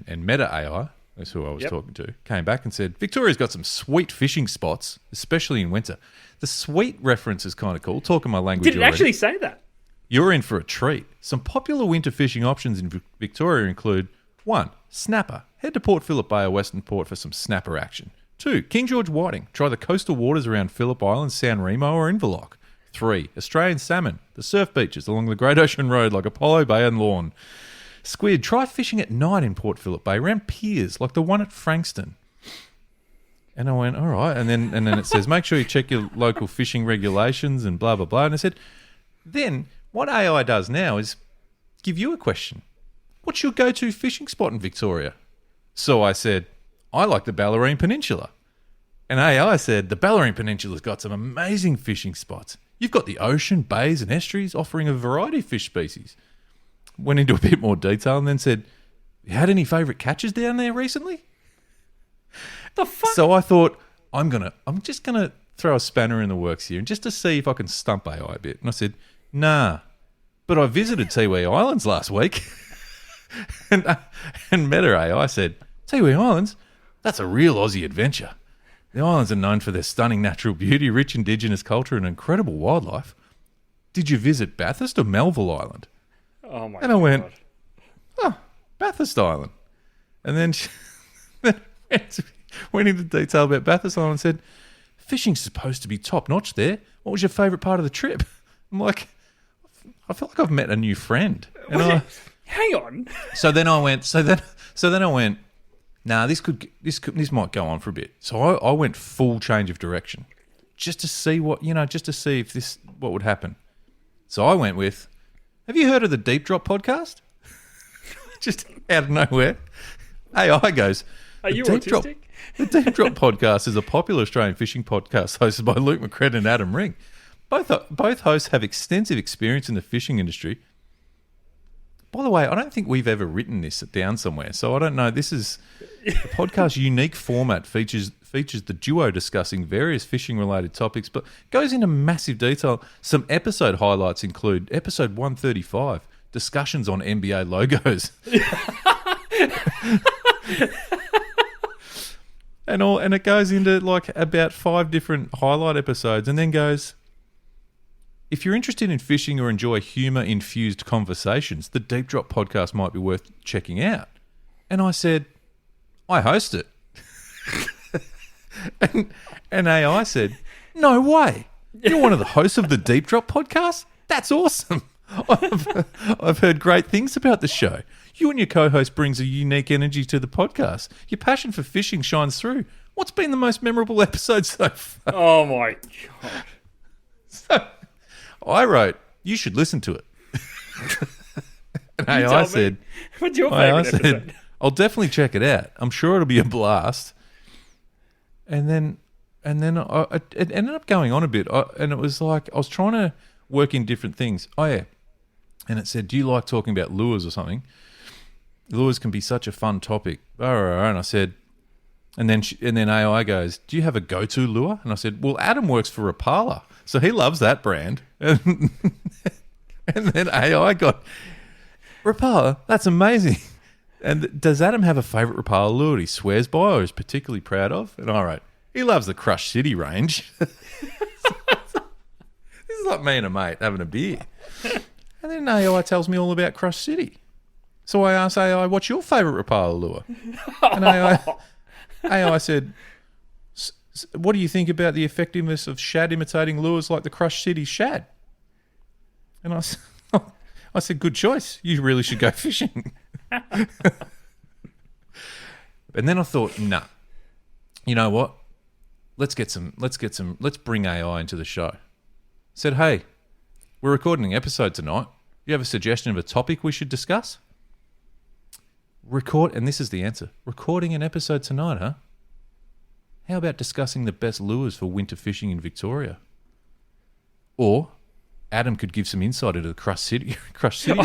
Meta AI, that's who I was talking to, came back and said, Victoria's got some sweet fishing spots, especially in winter. The sweet reference is kind of cool. Talking my language already. Did it actually say that? You're in for a treat. Some popular winter fishing options in Victoria include 1. Snapper. Head to Port Phillip Bay or Western Port for some snapper action. 2. King George whiting. Try the coastal waters around Phillip Island, San Remo or Inverloch. 3. Australian salmon. The surf beaches along the Great Ocean Road like Apollo Bay and Lorne. Squid. Try fishing at night in Port Phillip Bay around piers like the one at Frankston. And I went, all right. And then it says, make sure you check your local fishing regulations and blah, blah, blah. And I said, then what AI does now is give you a question. What's your go-to fishing spot in Victoria? So I said, I like the Bellarine Peninsula. And AI said, the Bellarine Peninsula's got some amazing fishing spots. You've got the ocean, bays and estuaries offering a variety of fish species. Went into a bit more detail and then said, you had any favourite catches down there recently? The fuck? So I thought, I'm just gonna throw a spanner in the works here, and just to see if I can stump AI a bit. And I said, nah, but I visited Tiwi Islands last week, and Meta AI said, Tiwi Islands, that's a real Aussie adventure. The islands are known for their stunning natural beauty, rich indigenous culture, and incredible wildlife. Did you visit Bathurst or Melville Island? Oh my god! And I went, oh, Bathurst Island, and then she went into detail about Bathurst Island and said, fishing's supposed to be top notch there. What was your favourite part of the trip? I'm like, I feel like I've met a new friend. And hang on. So then I went, nah, this might go on for a bit. So I went full change of direction, just to see what would happen. So I went with, have you heard of the Deep Drop podcast? Just out of nowhere, AI goes, are you autistic? The Deep Drop podcast is a popular Australian fishing podcast hosted by Luke McCredden and Adam Ring. Both hosts have extensive experience in the fishing industry. By the way, I don't think we've ever written this down somewhere, so I don't know. This is the podcast's unique format features the duo discussing various fishing-related topics, but goes into massive detail. Some episode highlights include episode 135, discussions on NBA logos. And it goes into like about 5 different highlight episodes, and then goes, if you're interested in fishing or enjoy humour-infused conversations, the Deep Drop podcast might be worth checking out. And I said, I host it. and AI said, no way. You're one of the hosts of the Deep Drop podcast? That's awesome. I've heard great things about the show. You and your co-host brings a unique energy to the podcast. Your passion for fishing shines through. What's been the most memorable episode so far? Oh my god. So I wrote, you should listen to it. And AI said, what's your favourite episode? I'll definitely check it out. I'm sure it'll be a blast. And then it ended up going on a bit. And it was like, I was trying to work in different things. Oh yeah. And it said, do you like talking about lures or something? Lures can be such a fun topic. And I said, and then AI goes, do you have a go-to lure? And I said, well, Adam works for Rapala, so he loves that brand. And then AI got, Rapala, that's amazing. And does Adam have a favourite Rapala lure he swears by or is particularly proud of? And I wrote, he loves the Crush City range. This is like me and a mate having a beer. And then AI tells me all about Crush City. So I asked AI, what's your favourite Rapala lure? And AI said, what do you think about the effectiveness of shad imitating lures like the Crush City shad? And I said, good choice. You really should go fishing. And then I thought, nah, you know what? Let's bring AI into the show. Said, hey, we're recording an episode tonight. You have a suggestion of a topic we should discuss? And this is the answer. Recording an episode tonight, huh? How about discussing the best lures for winter fishing in Victoria? Or Adam could give some insight into the Crush City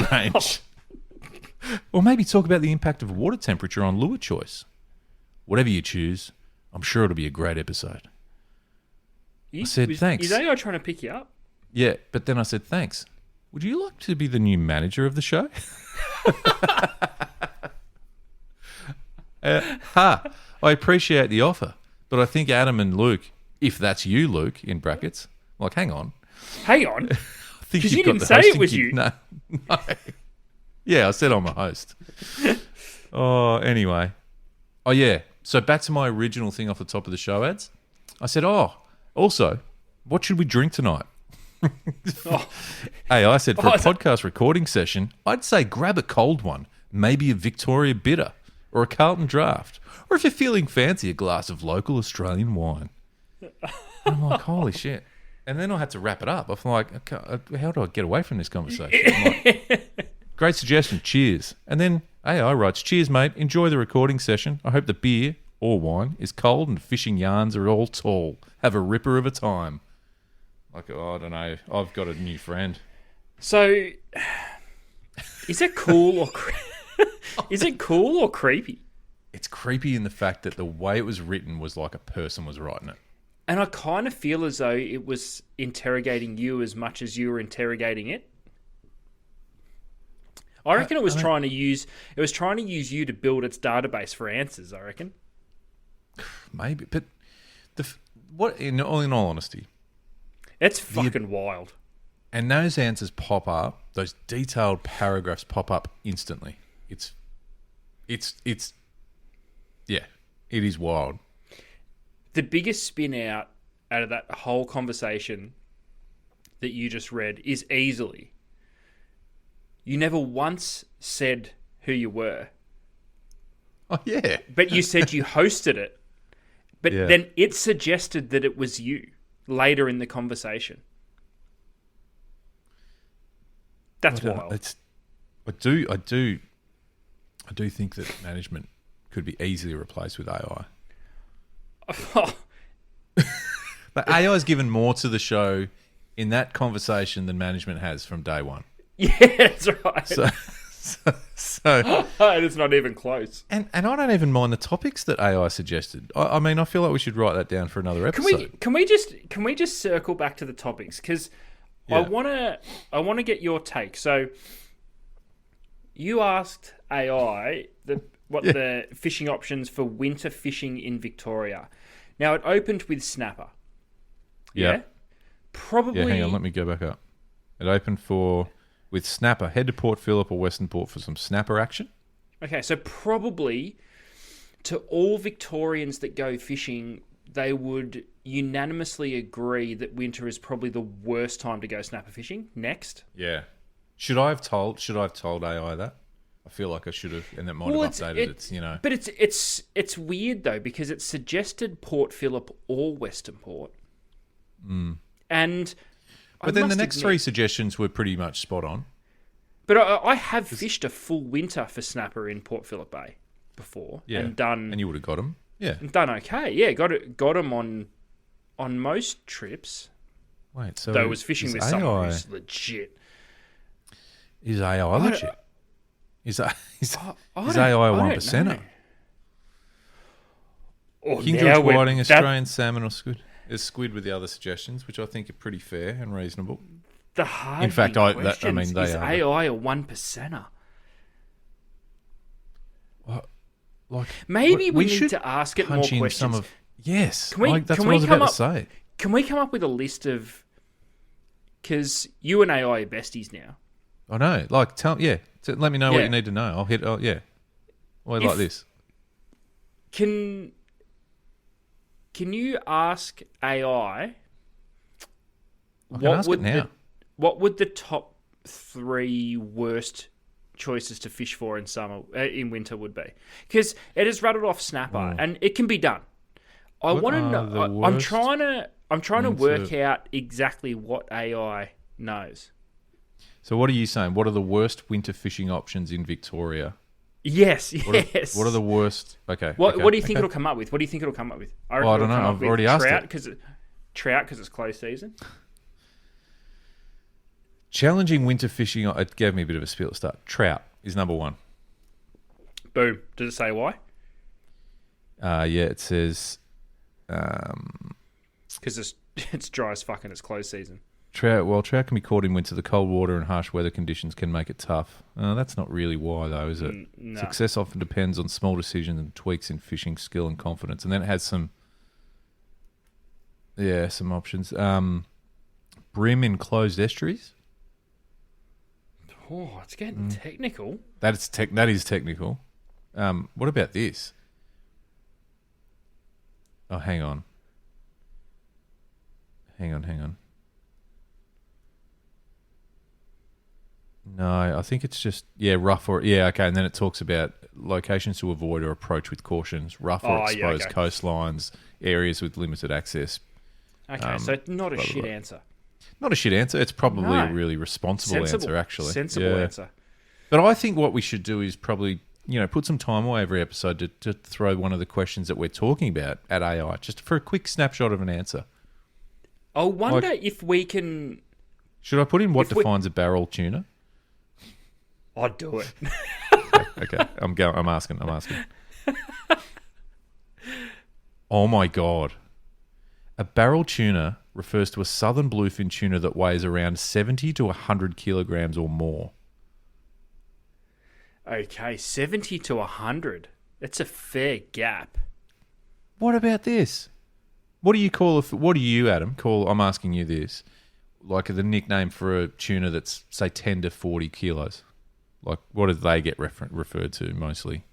range. Or maybe talk about the impact of water temperature on lure choice. Whatever you choose, I'm sure it'll be a great episode. I said, thanks. Is AI trying to pick you up? Yeah, but then I said, thanks. Would you like to be the new manager of the show? I appreciate the offer, but I think Adam and Luke, if that's you, Luke, in brackets, like, hang on. Hang on? Because you didn't say it was you. No. Yeah, I said I'm a host. Anyway. Oh, yeah. So back to my original thing off the top of the show ads. I said, also, what should we drink tonight? Hey, I said, for a podcast recording session, I'd say grab a cold one, maybe a Victoria Bitter or a Carlton Draft, or if you're feeling fancy, a glass of local Australian wine. And I'm like, holy shit. And then I had to wrap it up. I'm like, okay, how do I get away from this conversation? I'm like, great suggestion, cheers. And then AI writes, cheers, mate, enjoy the recording session. I hope the beer or wine is cold and fishing yarns are all tall. Have a ripper of a time. Like, I don't know. I've got a new friend. So, is it cool or is it cool or creepy? it's creepy in the fact that the way it was written was like a person was writing it. And I kind of feel as though it was interrogating you as much as you were interrogating it. I reckon it was trying to use you to build its database for answers, I reckon. Maybe, but in all honesty, it's fucking wild. And those answers pop up, those detailed paragraphs pop up instantly. It's yeah, it is wild. The biggest spin out of that whole conversation that you just read is easily, you never once said who you were. Oh, yeah. But you said you hosted it. But then it suggested that it was you later in the conversation. That's wild. I do think that management could be easily replaced with AI. But AI has given more to the show in that conversation than management has from day one. Yeah, that's right. So it's not even close. And I don't even mind the topics that AI suggested. I mean, I feel like we should write that down for another episode. Can we just circle back to the topics? Because I wanna get your take. So you asked AI the fishing options for winter fishing in Victoria. Now it opened with snapper. Yeah. Probably. Yeah, hang on, let me go back up. It opened with snapper. Head to Port Phillip or Western Port for some snapper action. Okay, so probably to all Victorians that go fishing, they would unanimously agree that winter is probably the worst time to go snapper fishing. Next. Yeah. Should I have told AI that? I feel like I should have, and that might have updated its, you know. But it's weird though, because it suggested Port Phillip or Western Port. And but then the next three suggestions were pretty much spot on. But I have fished a full winter for snapper in Port Phillip Bay before, and you would have got them, and done okay, yeah, got them on most trips. Wait, so though I was fishing with someone who's legit. Is AI legit? Is AI a 1%er? King George whiting, Australian salmon or squid? There's squid with the other suggestions, which I think are pretty fair and reasonable. The hard in fact, they is are. AI a 1%er? Like maybe we need to ask it more questions. Yes, that's what I was about to say. Can we come up with a list of? Because you and AI are besties now. I know. Like, let me know what you need to know. I'll hit. Oh, yeah. Why like this? Can you ask AI? What would the top 3 worst choices to fish for in winter would be? Because it has rattled off snapper, and it can be done. I want to know. I'm trying to work out exactly what AI knows. So what are you saying? What are the worst winter fishing options in Victoria? Yes. What are the worst? Okay. What do you think it'll come up with? What do you think it'll come up with? I don't know. I've already asked it. Trout because it's close season. Challenging winter fishing. It gave me a bit of a spiel at the start. Trout is number 1. Boom. Does it say why? It says because it's dry as fuck and it's close season. Trout can be caught in winter. The cold water and harsh weather conditions can make it tough. That's not really why, though, is it? No. Success often depends on small decisions and tweaks in fishing skill and confidence. And then it has some options. Brim in closed estuaries. Oh, it's getting technical. That is technical. What about this? Oh, hang on. No, I think it's just rough okay. And then it talks about locations to avoid or approach with cautions, rough or exposed coastlines, areas with limited access. Okay, so not a shit answer. Not a shit answer. It's probably a really responsible answer, actually. Sensible answer. But I think what we should do is probably put some time away every episode to throw one of the questions that we're talking about at AI, just for a quick snapshot of an answer. I wonder if we can. Should I put in what defines a barrel tuna? I'd do it. Okay. I'm asking. Oh my God. A barrel tuna refers to a southern bluefin tuna that weighs around 70 to 100 kilograms or more. Okay, 70 to 100. That's a fair gap. What about this? What do you, Adam, call, I'm asking you this, like the nickname for a tuna that's, say, 10 to 40 kilos? Like, what do they get referred to mostly?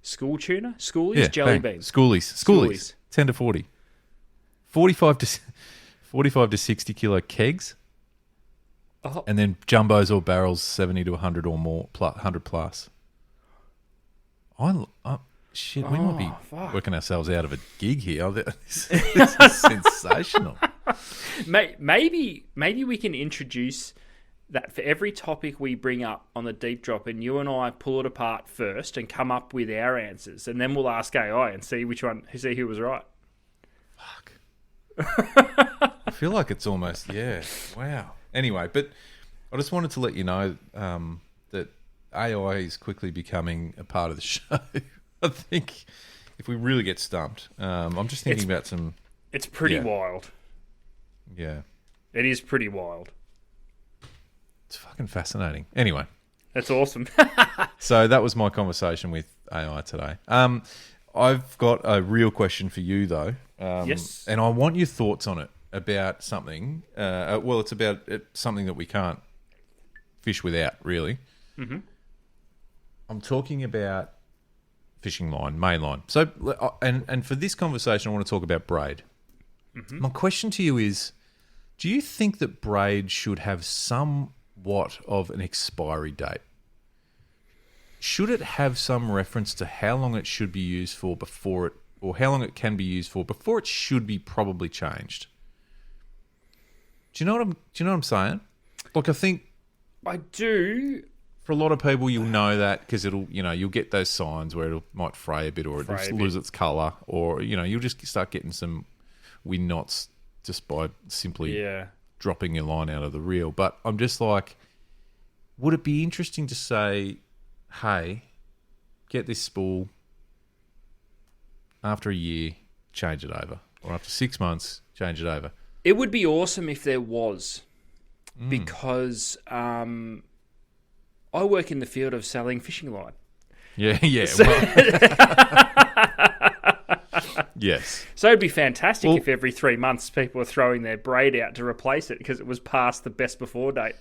School tuna? Schoolies? Yeah, Jelly bang. beans? Schoolies. 10 to 40. 45 to 60 kilo kegs. Oh. And then jumbos or barrels, 70 to 100 or more, 100 plus. Shit, we might be working ourselves out of a gig here. This is sensational. Maybe we can introduce that for every topic we bring up on the Deep Drop, and you and I pull it apart first and come up with our answers, and then we'll ask AI and see who was right. Fuck. I feel like it's almost, wow. Anyway, but I just wanted to let you know that AI is quickly becoming a part of the show. I think if we really get stumped, I'm just thinking about some... It's pretty wild. Yeah. It is pretty wild. It's fucking fascinating. Anyway. That's awesome. So that was my conversation with AI today. I've got a real question for you, though. Yes. And I want your thoughts on it, about something. It's about something that we can't fish without, really. Mm-hmm. I'm talking about fishing line, main line. So, and for this conversation, I want to talk about braid. Mm-hmm. My question to you is, do you think that braid should have somewhat of an expiry date? Should it have some reference to how long it should be used for before it, or how long it can be used for before it should be probably changed? Do you know what I'm saying? Like, I think I do. For a lot of people, you'll know that because you'll get those signs where it might fray a bit, or it'll lose its colour, or you'll just start getting some wind knots just by simply dropping your line out of the reel. But I'm just like, would it be interesting to say, hey, get this spool, after a year, change it over, or after 6 months, change it over? It would be awesome if there was, because I work in the field of selling fishing line. Yeah. Yes. So it'd be fantastic if every 3 months people were throwing their braid out to replace it because it was past the best before date.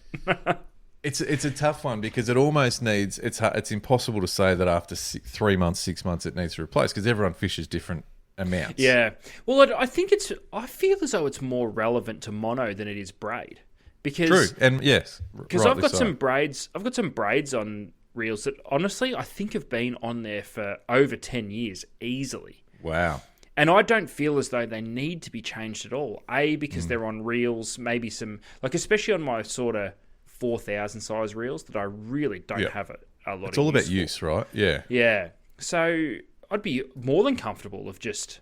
It's a tough one because it almost needs... It's impossible to say that after 3 months, 6 months it needs to replace because everyone fishes different amounts. Yeah. Well, I feel as though it's more relevant to mono than it is braid. Because, true, and yes, because I've got some braids. I've got some braids on reels that honestly I think have been on there for over 10 years easily. Wow. And I don't feel as though they need to be changed at all. Because they're on reels, maybe some, like especially on my sort of 4,000 size reels that I really don't have a lot. It's all about use, right? Yeah. Yeah. So I'd be more than comfortable of just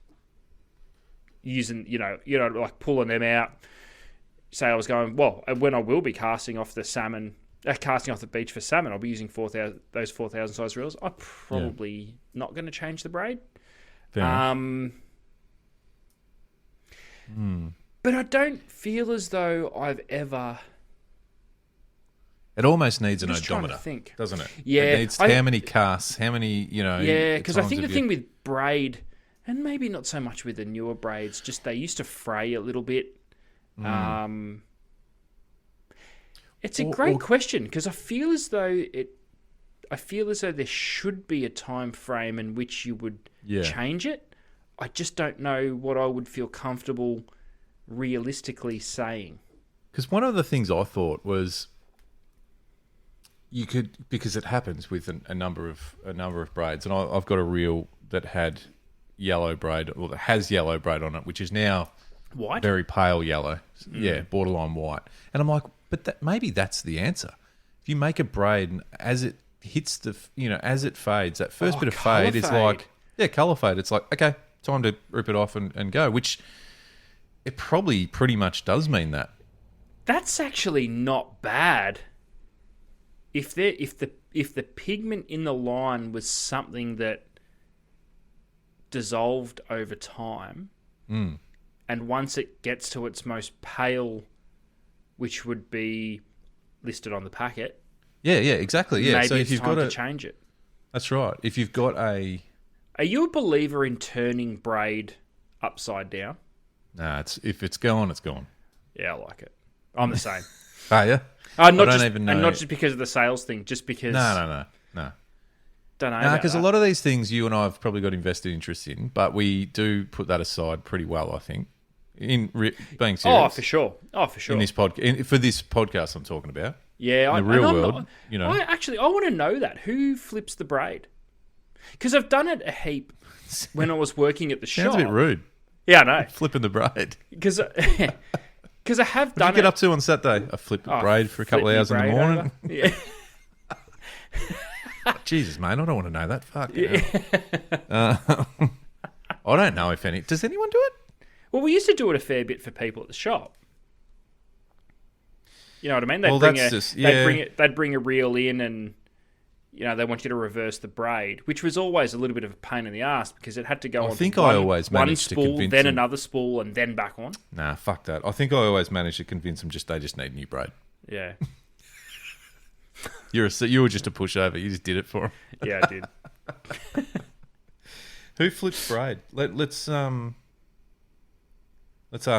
using, like pulling them out. Say I was going, when I will be casting off the salmon, casting off the beach for salmon, I'll be using those 4,000 size reels. I'm probably not going to change the braid. But I don't feel as though I've ever... It almost needs an odometer, doesn't it? Yeah. It needs how many casts, how many, Yeah, because I think the thing with braid, and maybe not so much with the newer braids, just they used to fray a little bit. It's a great question because I feel as though there should be a time frame in which you would change it. I just don't know what I would feel comfortable realistically saying. Because one of the things I thought was you could, because it happens with a number of braids, and I've got a reel that had yellow braid, or that has yellow braid on it, which is now white, very pale yellow, borderline white. And I'm like, but maybe that's the answer. If you make a braid and as it hits as it fades, that first bit of fade is like, colour fade. It's like, okay, time to rip it off and go, which it probably pretty much does mean that. That's actually not bad. If the pigment in the line was something that dissolved over time. And once it gets to its most pale, which would be listed on the packet. Yeah, exactly. Yeah. Maybe So it's if you've time got to change it. That's right. If you've got Are you a believer in turning braid upside down? Nah, if it's gone, it's gone. Yeah, I like it. I'm the same. Are you? I don't even know. And not just because of the sales thing, just because... No. Don't know. Because a lot of these things you and I have probably got invested interest in, but we do put that aside pretty well, I think. Being serious. Oh, for sure. In this for this podcast I'm talking about. Yeah, in the real world, I want to know that. Who flips the braid? Because I've done it a heap when I was working at the shop. Sounds a bit rude. Yeah, I know. Flipping the braid. Because I have done it. What did you get up to on Saturday? I flipped the braid for a couple of hours in the morning. Yeah. Jesus, mate, I don't want to know that. Fuck. Yeah. I don't know if any. Does anyone do it? Well, we used to do it a fair bit for people at the shop. You know what I mean? They'd bring a reel in, and they want you to reverse the braid, which was always a little bit of a pain in the ass because it had to go on. I think I always managed to convince them, then another spool, and then back on. Nah, fuck that. I think I always managed to convince them they just need new braid. Yeah. You were just a pushover. You just did it for them. Yeah, I did. Who flips braid? Let's ask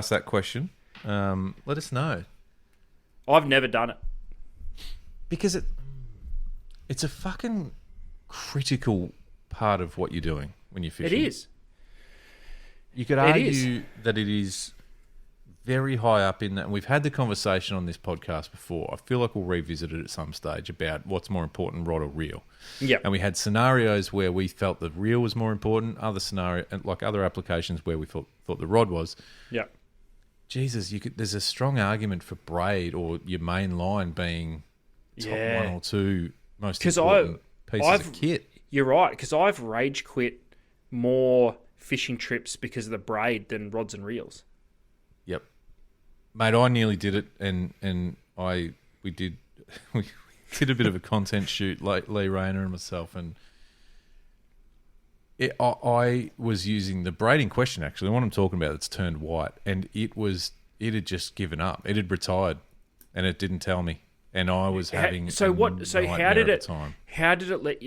that question. Let us know. I've never done it because it's a fucking critical part of what you're doing when you're fishing. It is. You could argue that it is very high up in that, and we've had the conversation on this podcast before. I feel like we'll revisit it at some stage about what's more important, rod or reel. Yeah. And we had scenarios where we felt the reel was more important, other applications where we thought the rod was. Yeah. Jesus, there's a strong argument for braid or your main line being top one or two most important pieces of kit. You're right, because I've rage quit more fishing trips because of the braid than rods and reels. Yep. Mate, I nearly did it, and we did a bit of a content shoot, like Lee Rayner and myself, and I was using the braid in question, actually, the one I'm talking about that's turned white, and it had just given up. It had retired, and it didn't tell me, and I was having how did it let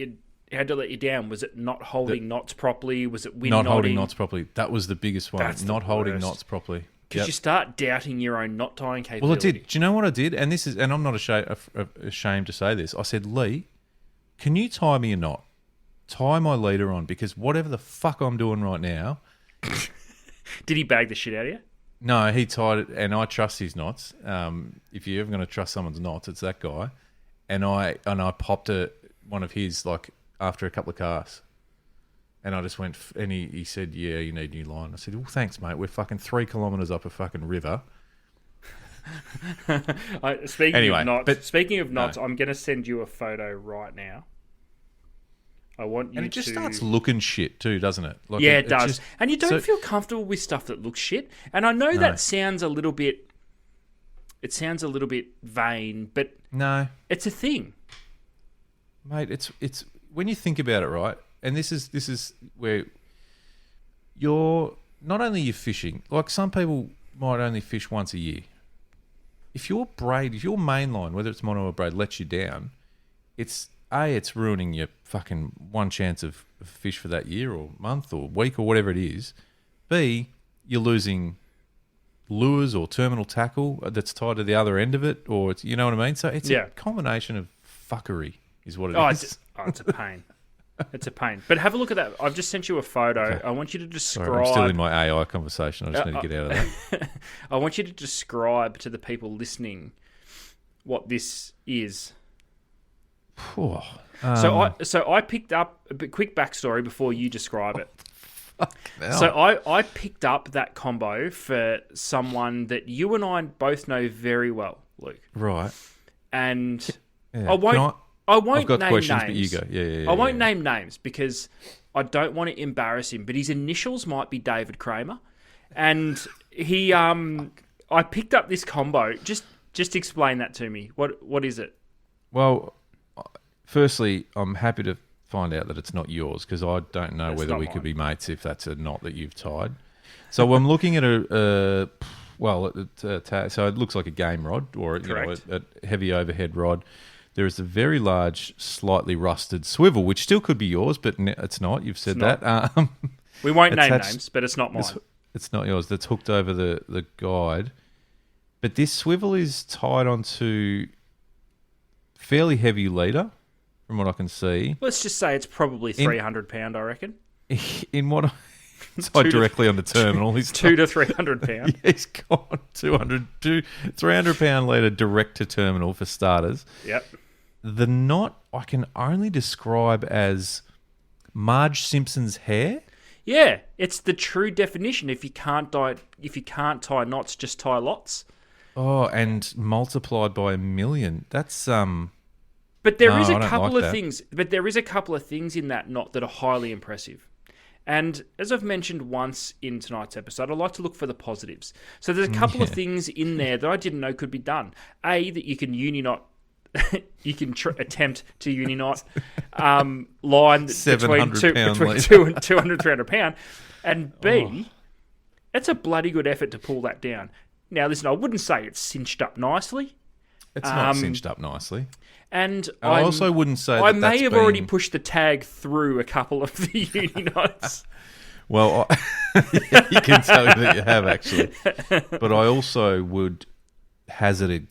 you down? Was it not holding knots properly? Was it wind not knotting? Holding knots properly? That was the biggest one. That's not holding knots properly. Because you start doubting your own knot tying capability. Well, it did. Do you know what I did? And I'm not ashamed to say this. I said, Lee, can you tie me a knot? Tie my leader on, because whatever the fuck I'm doing right now. Did he bag the shit out of you? No, he tied it, and I trust his knots. If you're ever going to trust someone's knots, it's that guy. And I popped one of his after a couple of casts. And I just went, and he said, yeah, you need a new line. I said, well, thanks, mate. We're fucking 3 kilometres up a fucking river. Speaking of knots, I'm going to send you a photo right now. I want you to... And it just starts looking shit too, doesn't it? It does. And you don't feel comfortable with stuff that looks shit. And I know that sounds a little bit... It sounds a little bit vain, but... No. It's a thing. Mate, it's when you think about it, right? And this is where you're not only you're fishing, like some people might only fish once a year. If your main line, whether it's mono or braid, lets you down, it's ruining your fucking one chance of fish for that year or month or week or whatever it is. B, you're losing lures or terminal tackle that's tied to the other end of it, or you know what I mean? So it's a combination of fuckery is what it is. It's a pain. It's a pain. But have a look at that. I've just sent you a photo. Okay. I want you to describe... Sorry, I'm still in my AI conversation. I just need to get out of that. I want you to describe to the people listening what this is. So I picked up... A quick backstory before you describe it. So I picked up that combo for someone that you and I both know very well, Luke. Right. And yeah. I won't I've got name questions, names. but you go. Yeah. I won't name names because I don't want to embarrass him, but his initials might be David Kramer. And he I picked up this combo. Just explain that to me. What is it? Well, firstly, I'm happy to find out that it's not yours, because I don't know It's whether not we could mine. be mates if that's a knot that you've tied. So I'm looking at so it looks like a game rod, or Correct. a heavy overhead rod. There is a very large, slightly rusted swivel, which still could be yours, but it's not. You've said It's that. We won't name attached- names, but it's not mine. It's not yours. That's hooked over the guide. But this swivel is tied onto fairly heavy leader, from what I can see. Let's just say it's probably 300 pound, I reckon. In what it's tied directly on the terminal. He's 200 to 300 pound. He's got 300 pound leader direct to terminal for starters. Yep. The knot I can only describe as Marge Simpson's hair. Yeah, it's the true definition. If you can't tie knots, just tie lots. Oh, and multiplied by 1,000,000. That's But there No, is I a don't couple like of that. things. But there is a couple of things in that knot that are highly impressive. And as I've mentioned once in tonight's episode, I like to look for the positives. So there's a couple of things in there that I didn't know could be done. A, that you can uni knot. You can attempt to uni knot line between 200, 300 pound. And B, it's a bloody good effort to pull that down. Now, listen, I wouldn't say it's cinched up nicely. It's not cinched up nicely. And I also wouldn't say I that may that's have been- already pushed the tag through a couple of the uni knots. Well, you can tell you that you have, actually. But I also would hazard a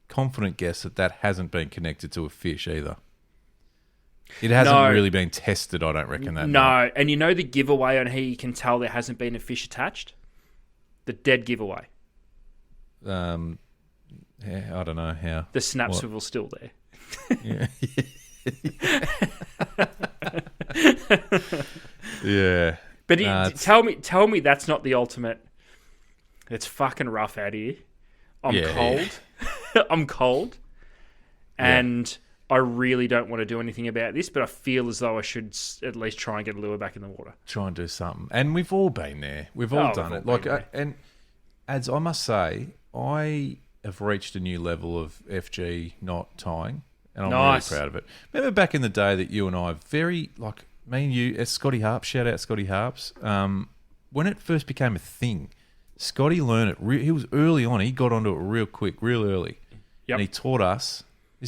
confident guess that hasn't been connected to a fish either. It hasn't No. really been tested, I don't reckon that. No, and you know the giveaway on how you can tell there hasn't been a fish attached? The dead giveaway. Yeah, I don't know how. The snap What? swivel's still there. Yeah. Yeah. But it's- tell me that's not the ultimate. It's fucking rough out here. I'm Yeah. cold. I'm cold. And I really don't want to do anything about this, but I feel as though I should at least try and get a lure back in the water. Try and do something. And we've all been there. We've all done we've it. all Like, been there. and as I must say, I have reached a new level of FG knot tying, and I'm Nice. really proud of it. Remember back in the day that you and I very, like, me and you, Scotty Harps, shout out Scotty Harps, when it first became a thing, Scotty learned it. He was early on. He got onto it real quick, real early. Yep. And he taught us,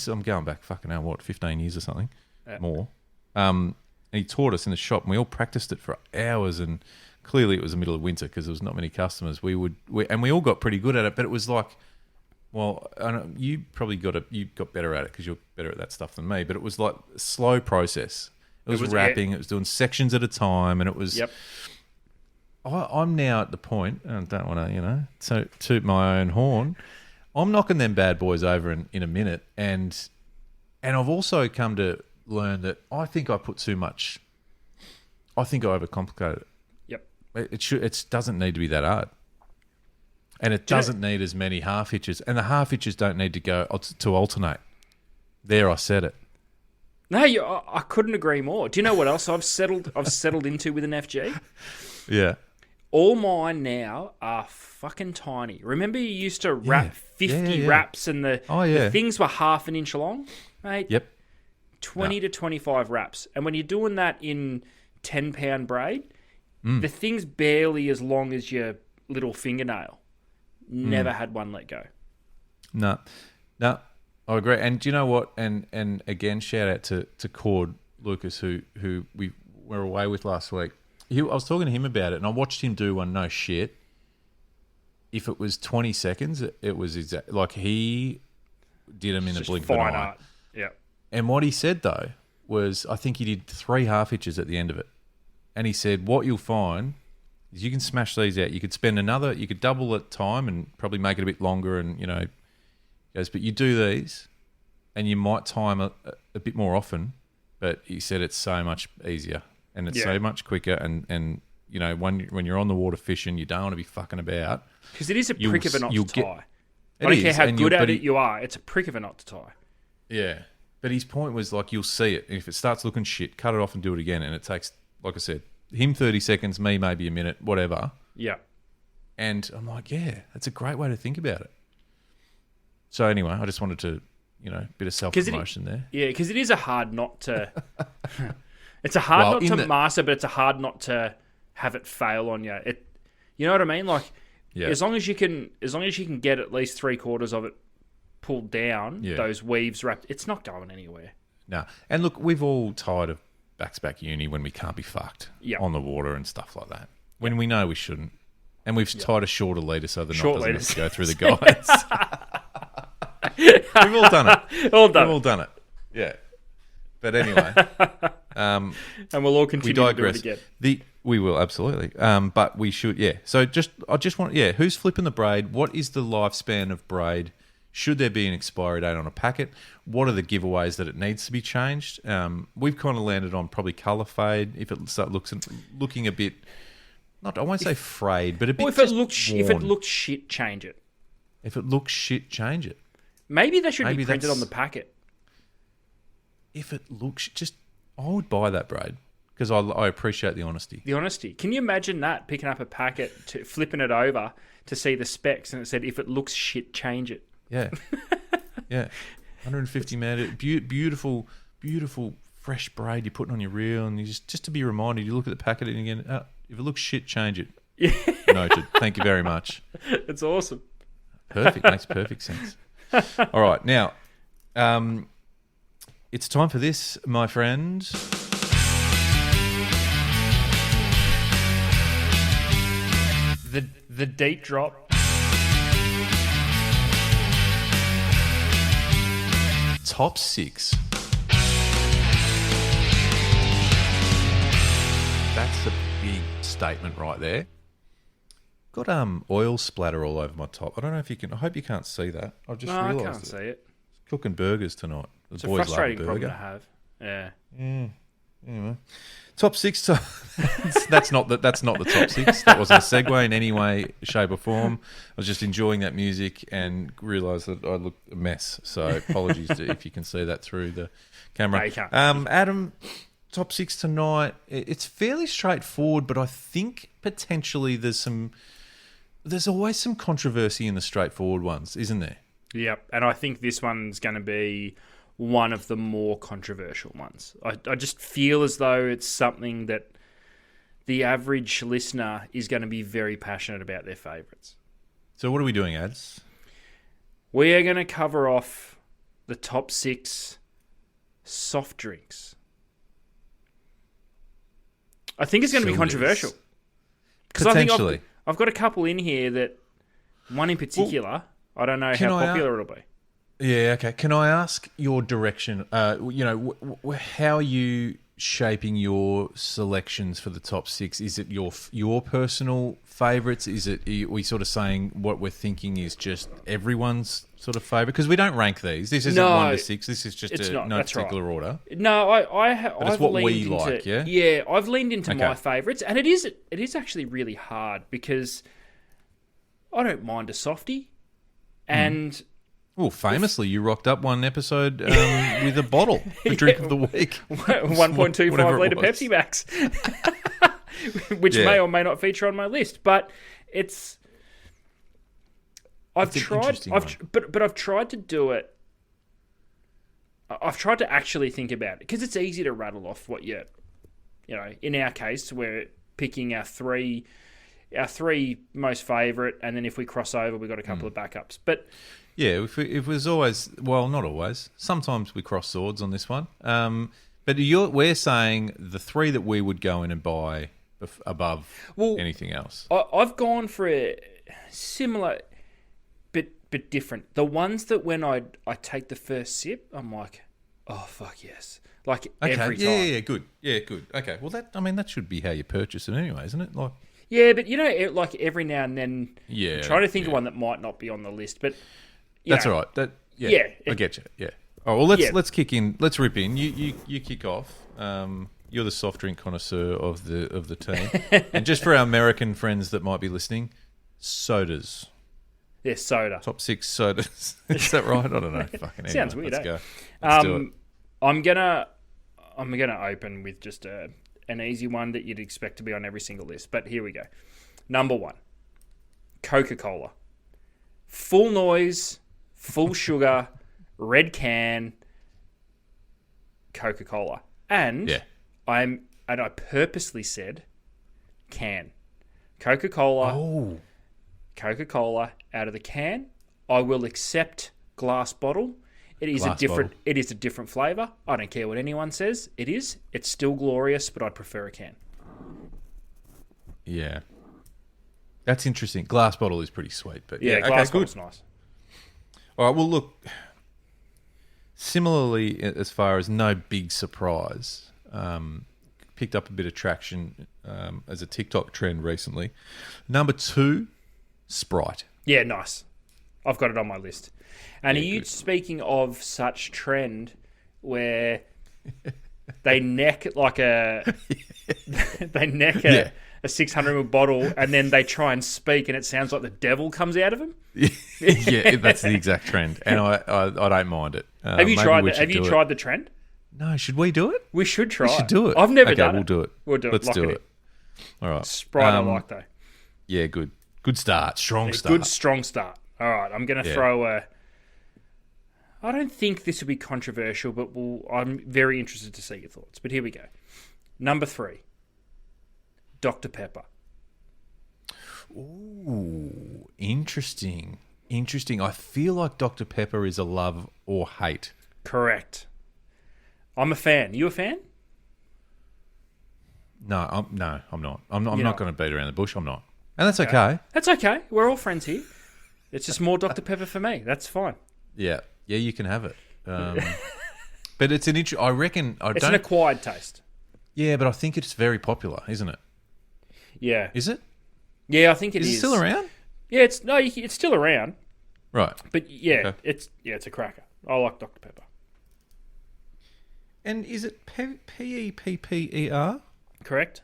I'm going back fucking hell, 15 years or something, Yeah. more. And he taught us in the shop, and we all practiced it for hours, and clearly it was the middle of winter because there was not many customers. We all got pretty good at it, but it was like, well, I know you probably got better at it because you're better at that stuff than me, but it was like a slow process. It was wrapping, it was doing sections at a time, and it was... Yep. I'm now at the point, and I don't want to, toot my own horn. I'm knocking them bad boys over in a minute, and I've also come to learn that I think I put too much. I think I overcomplicated it. Yep. It doesn't need to be that hard, and it doesn't need as many half hitches, and the half hitches don't need to go to alternate. There, I said it. No, I couldn't agree more. Do you know what else I've settled into with an FG? Yeah. All mine now are fucking tiny. Remember you used to wrap 50 wraps and the things were half an inch long? Mate, Yep. 20 to 25 wraps. And when you're doing that in 10-pound braid, the thing's barely as long as your little fingernail. Never had one let go. No, I agree. And do you know what? And again, shout out to Cord Lucas, who we were away with last week. I was talking to him about it, and I watched him do one. No shit. If it was 20 seconds, it was exact. Like he did them in a blink of an eye. Art. Yeah. And what he said though was, I think he did 3 half hitches at the end of it. And he said, what you'll find is you can smash these out. You could you could double the time and probably make it a bit longer. And he goes, but you do these, and you might time a bit more often. But he said it's so much easier. And it's so much quicker, and when you're on the water fishing, you don't want to be fucking about. Because it is a prick of a knot to tie. It I don't care is, how and good at it you are, it's a prick of a knot to tie. Yeah. But his point was, like, you'll see it. And if it starts looking shit, cut it off and do it again. And it takes, like I said, him 30 seconds, me maybe a minute, whatever. Yeah. And I'm like, yeah, that's a great way to think about it. So anyway, I just wanted to bit of self-promotion there. Yeah, because it is a hard knot to... it's a hard knot to master, but it's a hard knot to have it fail on you. You know what I mean? Like, as long as you can get at least 3/4 of it pulled down, those weaves wrapped, it's not going anywhere. No. And look, we've all tired of back-to-back uni when we can't be fucked on the water and stuff like that. When we know we shouldn't. And we've tied a shorter leader so the knot doesn't have to go through the guides. We've all done it. We've all done it. Yeah. But anyway. And we'll all continue to do it again. We will, absolutely. But we should, So I just want, who's flipping the braid? What is the lifespan of braid? Should there be an expiry date on a packet? What are the giveaways that it needs to be changed? We've kind of landed on probably colour fade. If it looking a bit, I won't say frayed, but a bit if it looks shit, change it. If it looks shit, change it. Maybe they should be printed on the packet. If it looks I would buy that braid because I appreciate the honesty. The honesty. Can you imagine that, picking up a packet, flipping it over to see the specs, and it said, if it looks shit, change it. Yeah. Yeah. 150 metre, beautiful, fresh braid you're putting on your reel, and you just to be reminded, you look at the packet and again, if it looks shit, change it. Yeah. Noted. Thank you very much. It's awesome. Perfect. Makes perfect sense. All right. Now, it's time for this, my friend. The deep drop. Top 6. That's a big statement right there. Got oil splatter all over my top. I don't know if you can. I hope you can't see that. I've just realised I can't see it. Cooking burgers tonight. It's a frustrating problem to have. Yeah. Anyway, top 6. That's not the top 6. That wasn't a segue in any way, shape, or form. I was just enjoying that music and realised that I looked a mess. So apologies if you can see that through the camera. No, you can't. Adam, top 6 tonight. It's fairly straightforward, but I think potentially there's always some controversy in the straightforward ones, isn't there? Yep, and I think this one's going to be one of the more controversial ones. I just feel as though it's something that the average listener is going to be very passionate about their favourites. So what are we doing, Ads? We are going to cover off the top 6 soft drinks. I think it's going to be controversial. Potentially. I've got a couple in here that, one in particular... Well, I don't know how popular it'll be. Yeah, okay. Can I ask your direction? How are you shaping your selections for the top 6? Is it your personal favourites? Is it, are we sort of saying what we're thinking is just everyone's sort of favourite? Because we don't rank these. This isn't 1 to 6. This is just no particular order. No, I've what leaned we into, like, yeah? Yeah, I've leaned into my favourites, and it is actually really hard because I don't mind a softie. And well, famously, you rocked up one episode with a bottle, the drink of the week, 1.25 litre Pepsi Max, which may or may not feature on my list. But I've tried to do it. I've tried to actually think about it because it's easy to rattle off what in our case, we're picking our three most favourite, and then if we cross over, we've got a couple of backups. But yeah, if it was always, well, not always. Sometimes we cross swords on this one. But we're saying the 3 that we would go in and buy above anything else. I've gone for a similar, but different. The ones that when I take the first sip, I'm like, oh fuck yes, like every time. Yeah, good. Yeah, good. Okay, well that should be how you purchase it anyway, isn't it? Like. Yeah, but like every now and then, I'm trying to think of one that might not be on the list. But that's all right. I get you. Yeah. Oh well, let's kick in. Let's rip in. You kick off. You're the soft drink connoisseur of the team, and just for our American friends that might be listening, sodas. Yeah, soda. Top 6 sodas. Is that right? I don't know. Fucking sounds weird. Let's go. Let's do it. I'm gonna open with just an easy one that you'd expect to be on every single list. But here we go. Number 1, Coca-Cola. Full noise, full sugar, red can, Coca-Cola. And Yeah. I purposely said can. Coca-Cola out of the can. I will accept glass bottle. It is a different flavour. I don't care what anyone says. It is. It's still glorious, but I'd prefer a can. Yeah. That's interesting. Glass bottle is pretty sweet, but Yeah, glass bottle's nice. All right, well, look, similarly, as far as no big surprise, picked up a bit of traction as a TikTok trend recently. Number 2, Sprite. Yeah, nice. I've got it on my list. And are you speaking of such trend where they neck like a 600ml bottle and then they try and speak and it sounds like the devil comes out of them? Yeah, that's the exact trend, and I don't mind it. Have you tried that? Have you tried the trend? No, should we do it? We should try. We should do it. I've never done we'll it. do it. We'll do it. Let's do it. All right. Sprite I like though. Yeah, good. Good start. Strong start. Good, strong start. All right, I'm going to throw a... I don't think this will be controversial, but I'm very interested to see your thoughts. But here we go. Number 3, Dr. Pepper. Ooh, interesting. Interesting. I feel like Dr. Pepper is a love or hate. Correct. I'm a fan. You a fan? No, I'm not. I'm not going to beat around the bush. I'm not. And that's okay. That's okay. We're all friends here. It's just more Dr. Pepper for me. That's fine. Yeah. Yeah, you can have it. But it's an I reckon... It's an acquired taste. Yeah, but I think it's very popular, isn't it? Yeah. Is it? Yeah, I think it is. Is it still around? Yeah, it's still around. Right. But yeah, it's a cracker. I like Dr. Pepper. And is it Pepper? Correct?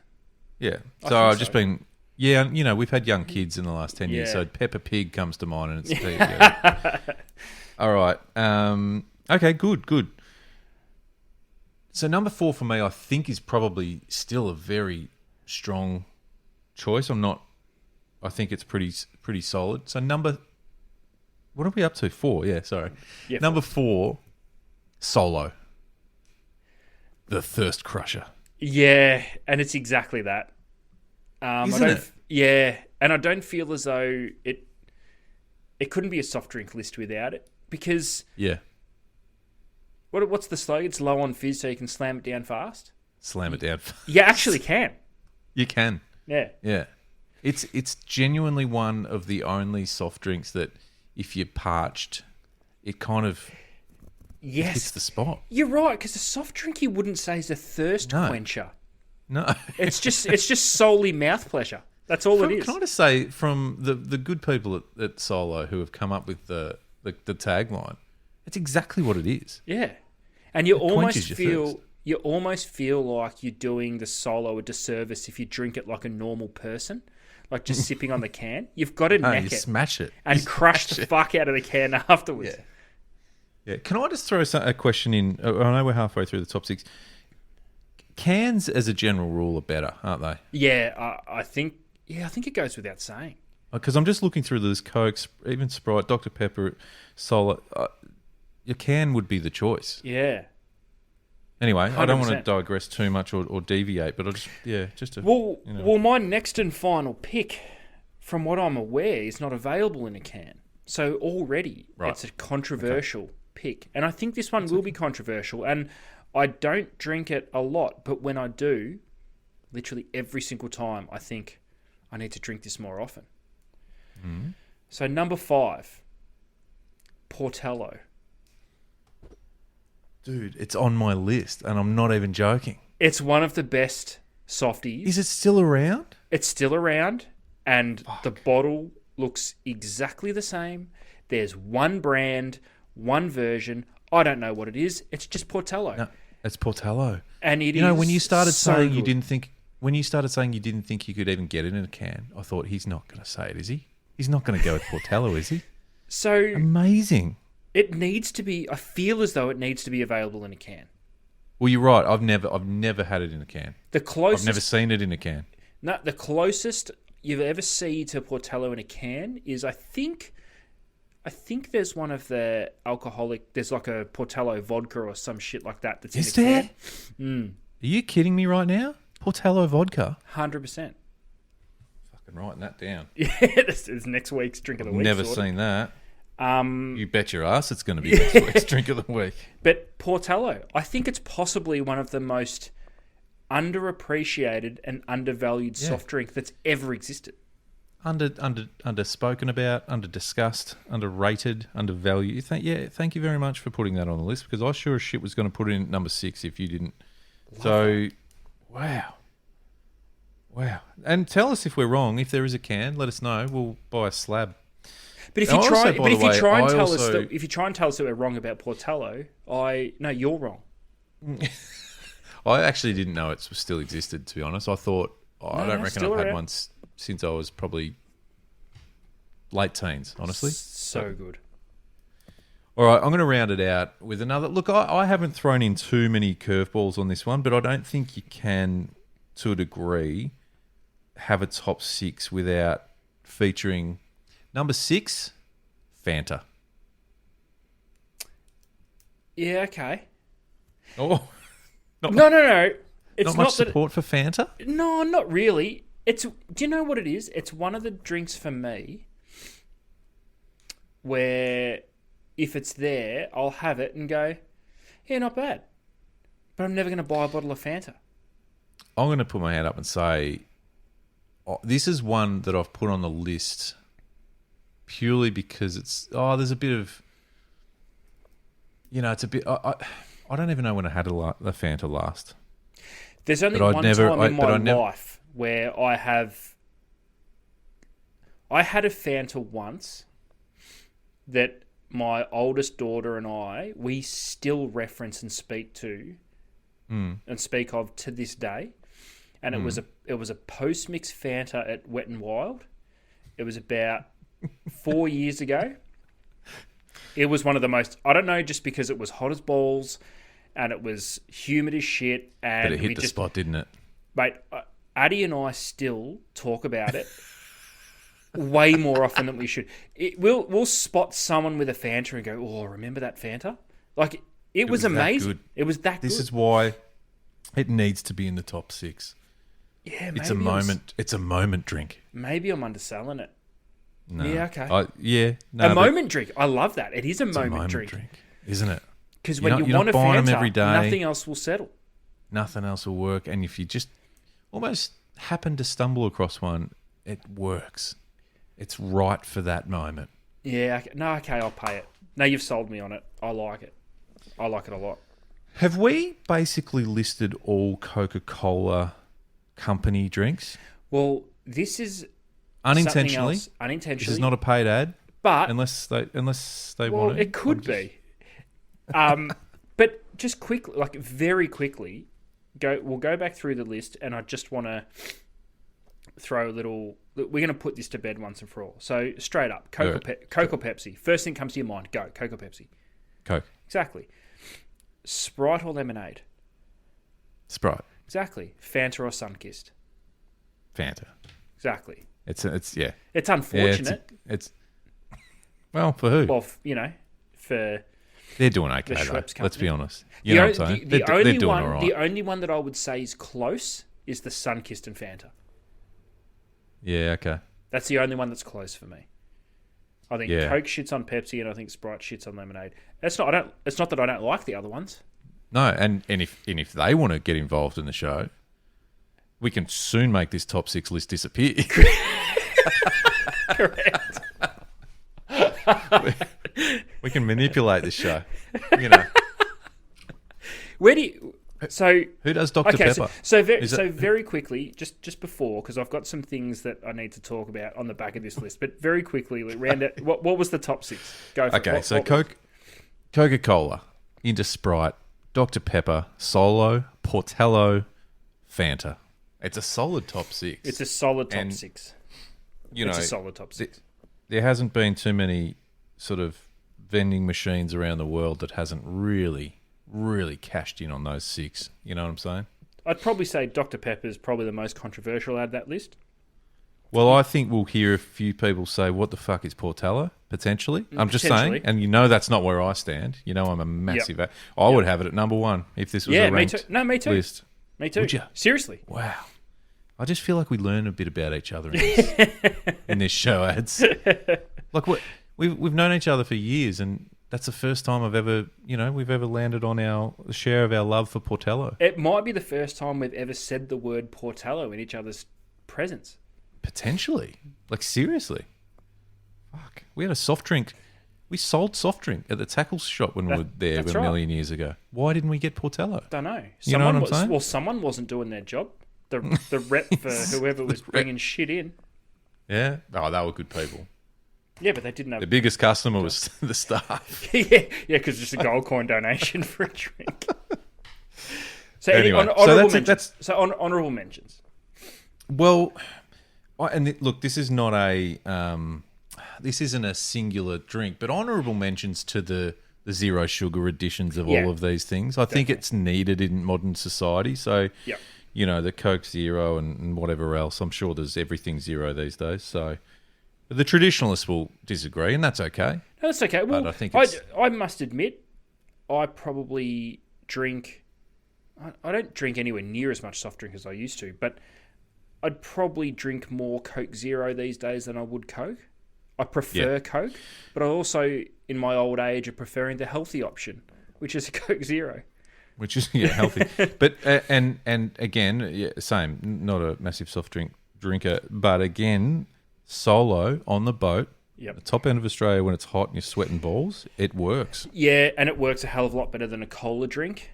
Yeah. So I've just been... Yeah, you know, we've had young kids in the last 10 years, so Peppa Pig comes to mind and it's tea. Yeah. All right. Okay, good. So number 4 for me, I think, is probably still a very strong choice. I think it's pretty solid. So what are we up to? 4, yeah, sorry. Yeah, number 4, Solo. The Thirst Crusher. Yeah, and it's exactly that. Isn't it? Yeah, and I don't feel as though it couldn't be a soft drink list without it because what's the slogan? It's low on fizz, so you can slam it down fast. Slam it down. You actually can. You can. Yeah. Yeah. It's genuinely one of the only soft drinks that if you're parched, it kind of hits the spot. You're right, because a soft drink you wouldn't say is a thirst quencher. No. It's just solely mouth pleasure. That's all it is. Can I just say, from the good people at Solo who have come up with the tagline, it's exactly what it is. Yeah. And you almost feel like you're doing the Solo a disservice if you drink it like a normal person, like just sipping on the can. You've got to neck it. Smash it. And crush the fuck out of the can afterwards. Yeah. Can I just throw a question in? I know we're halfway through the top 6. Cans, as a general rule, are better, aren't they? Yeah, I think it goes without saying. Because I'm just looking through this Coke, even Sprite, Dr. Pepper, Solo. Your can would be the choice. Yeah. Anyway, 100%. I don't want to digress too much or deviate, but Well, my next and final pick, from what I'm aware, is not available in a can. So already it's a controversial pick. And I think this one will be controversial. And I don't drink it a lot, but when I do, literally every single time, I think I need to drink this more often. Mm. So number 5, Portello. Dude, it's on my list, and I'm not even joking. It's one of the best softies. Is it still around? It's still around, and the bottle looks exactly the same. There's one brand, one version. I don't know what it is. It's just Portello. No, it's Portello. And it when you started saying you didn't think you could even get it in a can, I thought, he's not going to say it, is he? He's not going to go with Portello, is he? So amazing. It needs to be. I feel as though it needs to be available in a can. Well, you're right. I've never had it in a can. I've never seen it in a can. No, the closest you've ever seen to Portello in a can is, I think I think there's one of the alcoholic. There's like a Portello vodka or some shit like that. That's Is in the there? can. Are you kidding me right now? Portello vodka. 100%. Fucking writing that down. Yeah, this is next week's drink of the week. Never sort of. seen that. Um, You bet your ass it's going to be next week's drink of the week. But Portello, I think it's possibly one of the most underappreciated and undervalued soft drink that's ever existed. Under spoken about, under discussed, underrated, undervalued. Thank you very much for putting that on the list, because I sure as shit was going to put it in at number 6 if you didn't. Wow. And tell us if we're wrong. If there is a can, let us know. We'll buy a slab. But if you try, and tell us that we're wrong about Portello, no, you're wrong. I actually didn't know it still existed. To be honest, I thought I don't reckon I've had one since I was probably late teens. Honestly, so good. All right, I'm going to round it out with another. Look, I haven't thrown in too many curveballs on this one, but I don't think you can, to a degree, have a top 6 without featuring number 6, Fanta. Yeah, okay. Oh, No. It's not much support for Fanta? No, not really. Do you know what it is? It's one of the drinks for me where if it's there, I'll have it and go, yeah, not bad. But I'm never going to buy a bottle of Fanta. I'm going to put my hand up and say, this is one that I've put on the list purely because there's a bit of, it's a bit, I don't even know when I had a Fanta last. There's only one time in my life where I had a Fanta once that my oldest daughter and we still reference and speak of to this day. And it was a post-mix Fanta at Wet n Wild. It was about 4 years ago. It was one of the most, I don't know, just because it was hot as balls and it was humid as shit. And but it hit the spot, didn't it? Mate, Addie and I still talk about it way more often than we should. We'll spot someone with a Fanta and go, oh, remember that Fanta? Like, it was amazing. It was that good. This is why it needs to be in the top 6. Yeah, it's a moment. It's a moment drink. Maybe I'm underselling it. No. Yeah, okay. A moment drink. I love that. It is a moment drink, isn't it? Because when you want a Fanta, every day, nothing else will settle. Nothing else will work. And if you just almost happen to stumble across one, it works. It's right for that moment. Yeah. Okay, I'll pay it. No, you've sold me on it. I like it. I like it a lot. Have we basically listed all Coca-Cola company drinks? Well, this is unintentionally. Unintentionally. This is not a paid ad, but unless they well, want it. It could be. But just quickly, like very quickly, we'll go back through the list, and I just want to throw a little. We're going to put this to bed once and for all. So straight up, Coke or Pepsi. First thing comes to your mind, go Coke or Pepsi. Coke. Exactly. Sprite or lemonade. Sprite. Exactly. Fanta or Sunkist. Fanta. Exactly. It's It's unfortunate. Yeah, it's well, for who? Well, for they're doing okay. Though, let's be honest. You know what I'm saying? They're doing all right. The only one that I would say is close is the Sunkist and Fanta. Yeah. Okay. That's the only one that's close for me. I think Coke shits on Pepsi, and I think Sprite shits on lemonade. It's not that I don't like the other ones. No, and if they want to get involved in the show, we can soon make this top 6 list disappear. Correct. we can manipulate the show. Who does Dr. Pepper? So very quickly, just before, because I've got some things that I need to talk about on the back of this list. But very quickly, round it. What was the top 6? Go for it. Okay, Coca-Cola, into Sprite, Dr. Pepper, Solo, Portello, Fanta. It's a solid top 6. It's a solid top 6. It's a solid top 6. There hasn't been too many sort of vending machines around the world that hasn't really cashed in on those 6. You know what I'm saying? I'd probably say Dr. Pepper is probably the most controversial out of that list. Well, I think we'll hear a few people say, "What the fuck is Portello?" Potentially, I'm just saying, and that's not where I stand. I'm a massive. I would have it at number one if this was a ranked me too. No, me too. list. Me too. Would you? Seriously. Wow. I just feel like we learn a bit about each other in this show ads. Like we've known each other for years, and that's the first time we've ever landed on the share of our love for Portello. It might be the first time we've ever said the word Portello in each other's presence. Potentially. Like, seriously. Fuck. We had a soft drink. We sold soft drink at the tackle shop when we were there a million years ago. Why didn't we get Portello? Don't know. You know what I'm saying? Well, someone wasn't doing their job. The rep for whoever was bringing shit in. Yeah? Oh, they were good people. Yeah, but they didn't have... The biggest customer was the staff. yeah, because just a gold coin donation for a drink. So anyway, honourable mentions. Well... look, this is not this isn't a singular drink, but honourable mentions to the zero sugar editions of all of these things. I think it's needed in modern society. So, the Coke Zero and whatever else. I'm sure there's everything zero these days. So, the traditionalists will disagree, and that's okay. No, that's okay. Well, I must admit, I probably drink. I don't drink anywhere near as much soft drink as I used to, but I'd probably drink more Coke Zero these days than I would Coke. I prefer Coke, but I also, in my old age, are preferring the healthy option, which is a Coke Zero. Which is healthy. But, and again, same, not a massive soft drink drinker, but again, solo on the boat, the top end of Australia when it's hot and you're sweating balls, it works. Yeah, and it works a hell of a lot better than a cola drink.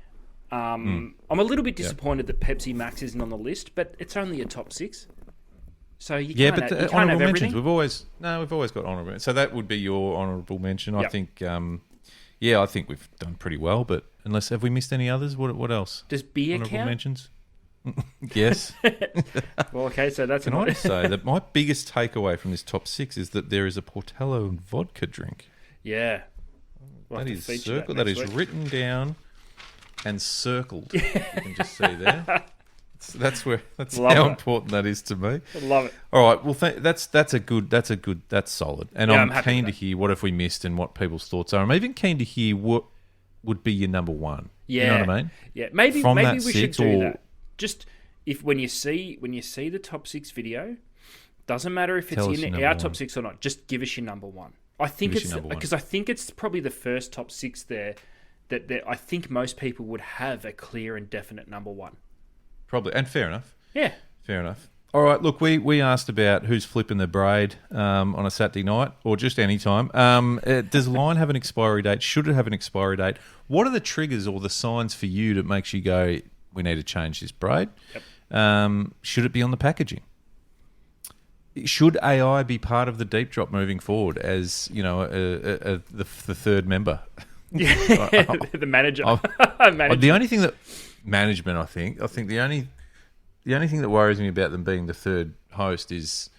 I'm a little bit disappointed that Pepsi Max isn't on the list, but it's only a top 6. So you can't have honourable everything. mentions. We've always got honourable mentions. So that would be your honourable mention. I think, I think we've done pretty well. But have we missed any others? What else? Does beer honourable count? mentions? Yes. Well, okay, so that's. Can I just say that my biggest takeaway from this top 6 is that there is a Portello and vodka drink. Yeah, that is circled. That is written down and circled. You can just see there. That's how important that is to me. I love it. All right, well, that's solid. And I'm keen to hear what have we missed and what people's thoughts are. I'm even keen to hear what would be your number one. Yeah, you know what I mean? Yeah, maybe we should do that. Just when you see the top 6 video, doesn't matter if it's in our top 6 or not. Just give us your number one. I think it's because I think it's probably the first top 6 there that I think most people would have a clear and definite number one. Probably, and fair enough. Yeah. Fair enough. All right, look, we asked about who's flipping the braid on a Saturday night or just any time. Does line have an expiry date? Should it have an expiry date? What are the triggers or the signs for you that makes you go, we need to change this braid? Yep. Should it be on the packaging? Should AI be part of the deep drop moving forward as, the third member? Yeah, the manager. The only thing that... Management, I think the only thing that worries me about them being the third host is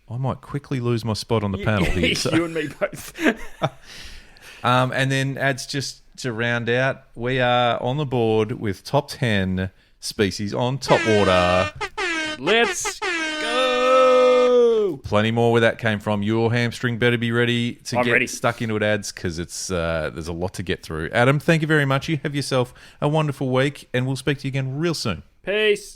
I might quickly lose my spot on the panel here. So. You and me both. And then adds just to round out, we are on the board with top 10 species on top water. Let's go. Plenty more where that came from. Your hamstring better be ready to get ready. Stuck into it, ads, because it's there's a lot to get through. Adam, thank you very much. You have yourself a wonderful week, and we'll speak to you again real soon. Peace.